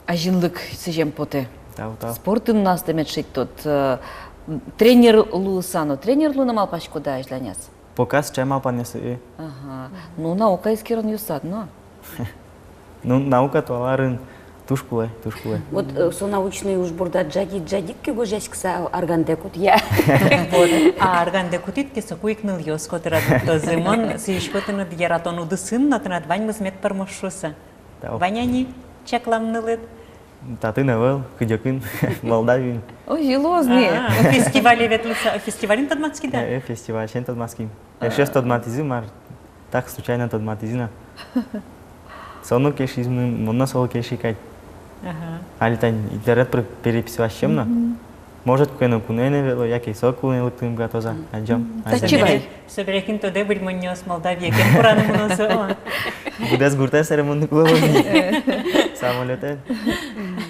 Ажинлык сежем поте. Спортын у нас демет тот. Тренер Лусано. Тренер Лу намал пачку да для нас. Показ чемал понесы. Ага. Ну наука искерон юсад, но. Ну наука туаларын тушкулай. Вот со научный уж бурда джадик кего жескса аргандекут я. А аргандекутит кесо куикнул ёс котера зимон сишкотын яратону дысын натнат вань мызмет пармошуса. Ваняни чакламнылыт. Таты навел, кыдёкын, Молдавин. Ой, елозный. Фестивале ветлица, фестивалин Тадматский, да? Фестиваль шен Тадматский. Я шест Тадматизы, мар так случайно Тадматизина. Сону кешизм, монно соло кешикать. Али та интернет переписывать чем-то. Может, кое-что кунене вело, яки сокулы лыктым готовы, аджам. Зачевай. Соберекин то дебель маньос Молдавия, кен пораным у нас. Будешь гуртать ремонт головы. Самолеты.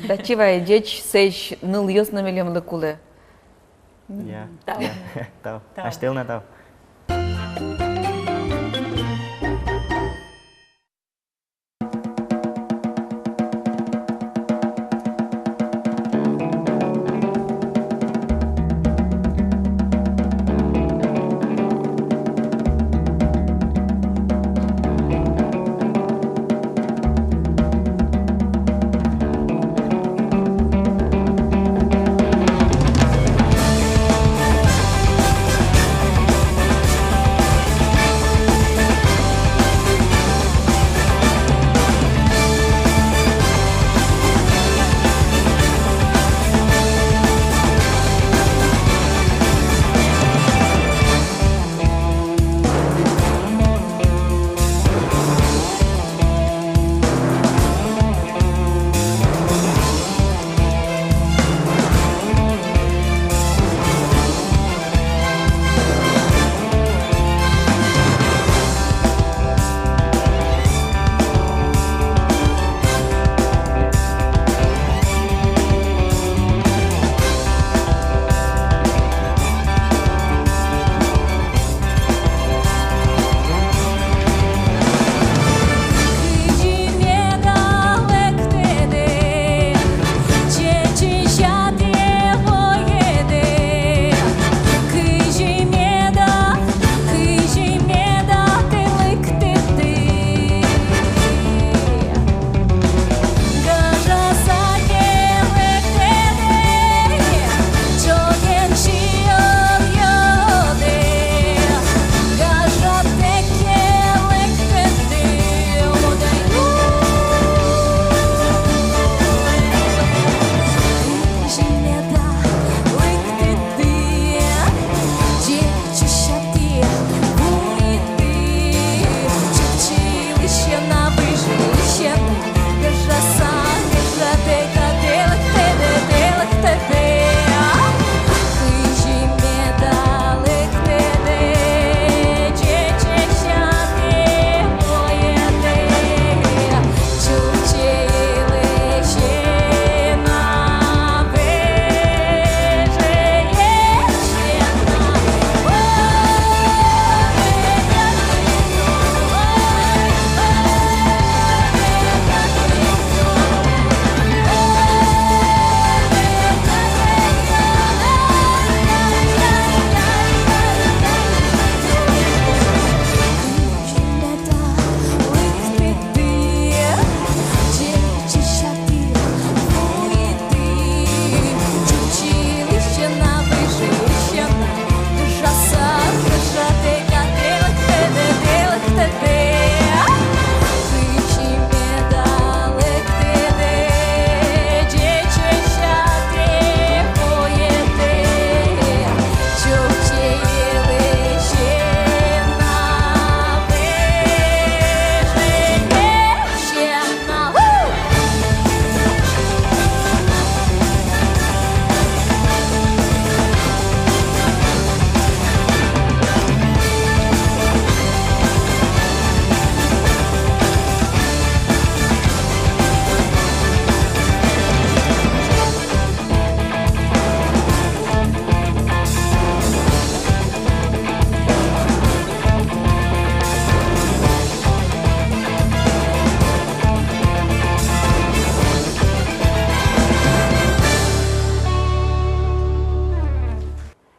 Зачевай, деч сеч ныл ёс на мелем лыкулы. Я. Тау. Аштел на тау.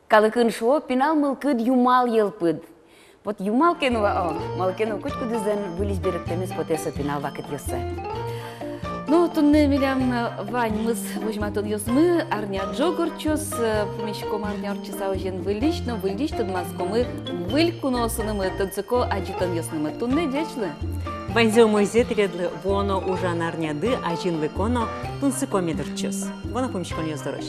Калыкын шо пинал мылкыд юмал елпыд. Вот юмал кенува, мал кену кучку дизен вылез беректемес потеса пинал вакыт ёсы. Ну, тунне милям вань мыс вожматон ёсмы, арня джогорчос, помещиком арня орчиса ожен вылищ, но вылищ тут маскомы вылькуносынымы, тынцыко аджитон ёснымы. Тунне дечлы? Ванзё мой зетредлы, воно ужан арняды, ажин выконо, тунцыко медорчос. Воно помещиком ёздорощ.